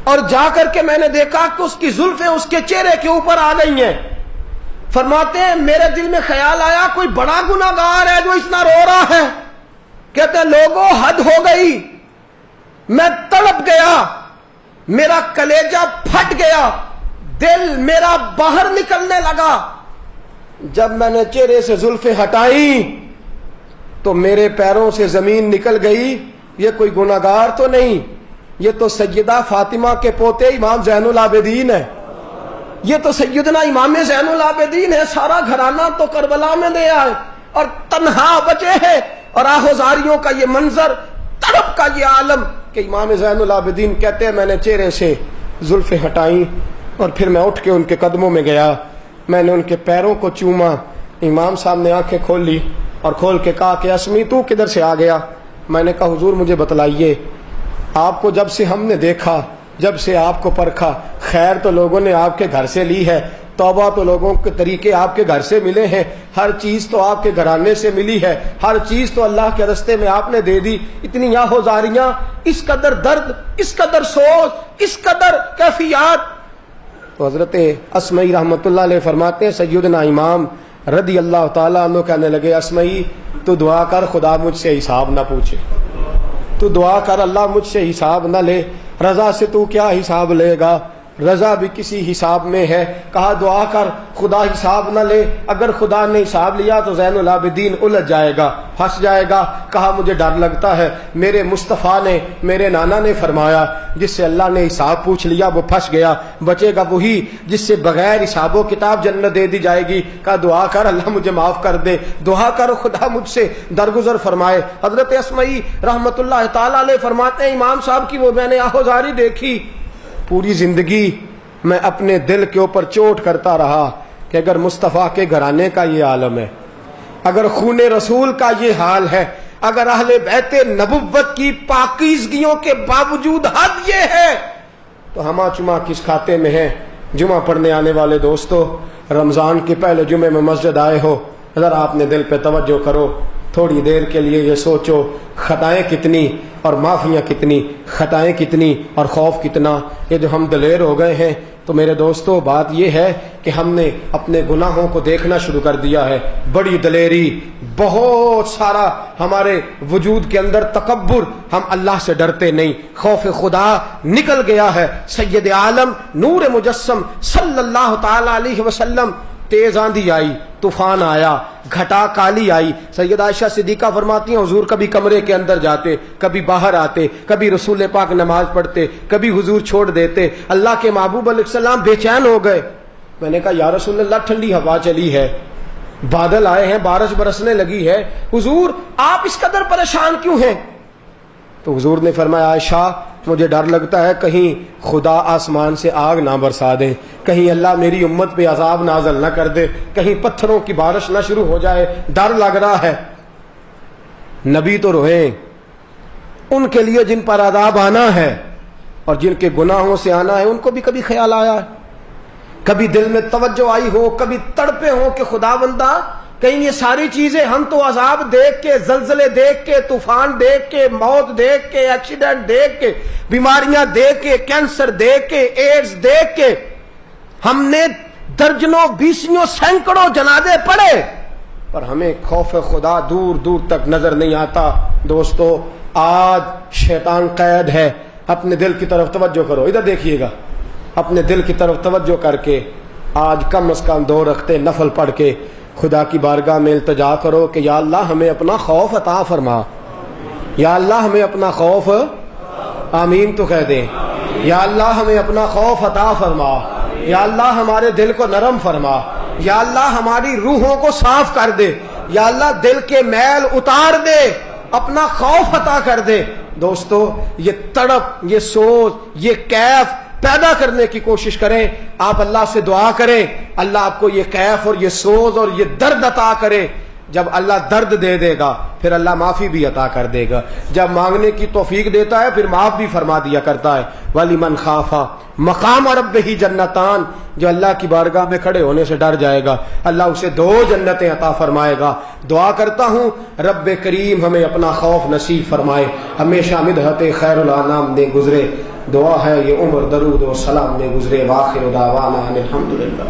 اور جا کر کے میں نے دیکھا کہ اس کی زلفیں اس کے چہرے کے اوپر آ گئی ہیں. فرماتے ہیں میرے دل میں خیال آیا کوئی بڑا گناہگار ہے جو اتنا رو رہا ہے. کہتے ہیں لوگوں حد ہو گئی, میں تڑپ گیا, میرا کلیجہ پھٹ گیا, دل میرا باہر نکلنے لگا. جب میں نے چہرے سے زلفیں ہٹائیں تو میرے پیروں سے زمین نکل گئی. یہ کوئی گناہگار تو نہیں, یہ تو سیدہ فاطمہ کے پوتے امام زین العابدین ہے. یہ تو سیدنا امام زین العابدین ہے. سارا گھرانہ تو کربلا میں دے آئے اور تنہا بچے ہیں. اور آہوزاریوں کا یہ منظر, تڑپ کا یہ عالم کہ امام زین العابدین کہتے ہیں میں نے چہرے سے زلفیں ہٹائیں اور پھر میں اٹھ کے ان کے قدموں میں گیا. میں نے ان کے پیروں کو چوما. امام صاحب نے آنکھیں کھول لی اور کھول کے کہا کہ اسمی تو کدھر سے آ گیا؟ میں نے کہا حضور مجھے بتلائیے, آپ کو جب سے ہم نے دیکھا, جب سے آپ کو پرکھا, خیر تو لوگوں نے آپ کے گھر سے لی ہے, توبہ تو لوگوں کے طریقے آپ کے گھر سے ملے ہیں, ہر چیز تو آپ کے گھرانے سے ملی ہے, ہر چیز تو اللہ کے رستے میں آپ نے دے دی. اتنی آہوزاریاں, اس قدر درد, اس قدر سوچ, اس قدر کیفیات. تو حضرت اسمعی رحمت اللہ علیہ فرماتے ہیں سیدنا امام رضی اللہ تعالیٰ عنہ کہنے لگے اسمعی تو دعا کر خدا مجھ سے حساب نہ پوچھے. تو دعا کر اللہ مجھ سے حساب نہ لے. رضا سے تو کیا حساب لے گا, رضا بھی کسی حساب میں ہے. کہا دعا کر خدا حساب نہ لے. اگر خدا نے حساب لیا تو زین العابدین الجھ جائے گا, پھنس جائے گا. کہا مجھے ڈر لگتا ہے, میرے مصطفیٰ نے, میرے نانا نے فرمایا جس سے اللہ نے حساب پوچھ لیا وہ پھنس گیا, بچے گا وہی جس سے بغیر حساب و کتاب جنت دے دی جائے گی. کہا دعا کر اللہ مجھے معاف کر دے, دعا کر خدا مجھ سے درگزر فرمائے. حضرت اسمعی رحمت اللہ تعالی علیہ فرماتے ہیں امام صاحب کی وہ میں نے آہوزاری دیکھی. پوری زندگی میں اپنے دل کے اوپر چوٹ کرتا رہا کہ اگر مصطفیٰ کے گھرانے کا یہ عالم ہے, اگر خون رسول کا یہ حال ہے, اگر اہل بیت نبوت کی پاکیزگیوں کے باوجود حد یہ ہے تو ہما چما کس کھاتے میں ہے. جمعہ پڑھنے آنے والے دوستو, رمضان کے پہلے جمعے میں مسجد آئے ہو, ذرا اپنے دل پہ توجہ کرو. تھوڑی دیر کے لیے یہ سوچو خطائیں کتنی اور معافیاں کتنی, خطائیں کتنی اور خوف کتنا. یہ جو ہم دلیر ہو گئے ہیں تو میرے دوستو بات یہ ہے کہ ہم نے اپنے گناہوں کو دیکھنا شروع کر دیا ہے. بڑی دلیری, بہت سارا ہمارے وجود کے اندر تکبر, ہم اللہ سے ڈرتے نہیں, خوف خدا نکل گیا ہے. سید عالم نور مجسم صلی اللہ تعالی علیہ وسلم, تیز آندھی آئی, طوفان آیا, گھٹا کالی آئی. سیدہ عائشہ صدیقہ فرماتی ہیں حضور کبھی کمرے کے اندر جاتے, کبھی باہر آتے, کبھی رسول پاک نماز پڑھتے, کبھی حضور چھوڑ دیتے. اللہ کے محبوب علیہ السلام بے چین ہو گئے. میں نے کہا یا رسول اللہ ٹھنڈی ہوا چلی ہے, بادل آئے ہیں, بارش برسنے لگی ہے, حضور آپ اس قدر پریشان کیوں ہیں؟ تو حضور نے فرمایا عائشہ مجھے ڈر لگتا ہے کہیں خدا آسمان سے آگ نہ برسا دے, کہیں اللہ میری امت پہ عذاب نازل نہ کر دے, کہیں پتھروں کی بارش نہ شروع ہو جائے, ڈر لگ رہا ہے. نبی تو روئیں ان کے لیے جن پر عذاب آنا ہے اور جن کے گناہوں سے آنا ہے, ان کو بھی کبھی خیال آیا ہے کبھی دل میں توجہ آئی ہو، کبھی تڑپے ہو کہ خدا بندہ کہیں یہ ساری چیزیں ہم تو عذاب دیکھ کے، زلزلے دیکھ کے، طوفان دیکھ کے، موت دیکھ کے، ایکسیڈنٹ دیکھ کے، بیماریاں دیکھ کے، کینسر دیکھ کے، ایڈز دیکھ کے ہم نے درجنوں بیسیوں سینکڑوں جنازے پڑھے، پر ہمیں خوف خدا دور دور تک نظر نہیں آتا۔ دوستو آج شیطان قید ہے، اپنے دل کی طرف توجہ کرو، ادھر دیکھیے گا، اپنے دل کی طرف توجہ کر کے آج کم از کم 2 رکعتیں نفل پڑھ کے خدا کی بارگاہ میں التجا کرو کہ یا اللہ ہمیں اپنا خوف عطا فرما، یا اللہ ہمیں اپنا خوف، آمین تو کہہ دیں، یا اللہ ہمیں اپنا خوف عطا فرما، یا اللہ ہمارے دل کو نرم فرما، یا اللہ ہماری روحوں کو صاف کر دے، یا اللہ دل کے میل اتار دے، اپنا خوف عطا کر دے۔ دوستو یہ تڑپ، یہ سوچ، یہ کیف پیدا کرنے کی کوشش کریں، آپ اللہ سے دعا کریں، اللہ آپ کو یہ کیف اور یہ سوز اور یہ درد عطا کرے۔ جب اللہ درد دے دے گا پھر اللہ معافی بھی عطا کر دے گا، جب مانگنے کی توفیق دیتا ہے پھر معاف بھی فرما دیا کرتا ہے۔ وَلِمَنْ خَافَ مَقَامَ رَبِّهِ جَنَّتَانِ، جو اللہ کی بارگاہ میں کھڑے ہونے سے ڈر جائے گا اللہ اسے 2 جنتیں عطا فرمائے گا۔ دعا کرتا ہوں رب کریم ہمیں اپنا خوف نصیب فرمائے، ہمیشہ مدحت خیر الانام دے گزرے۔ دعا ہے یہ عمر درود و سلام میں گزرے۔ وآخر دعوانا الحمدللہ۔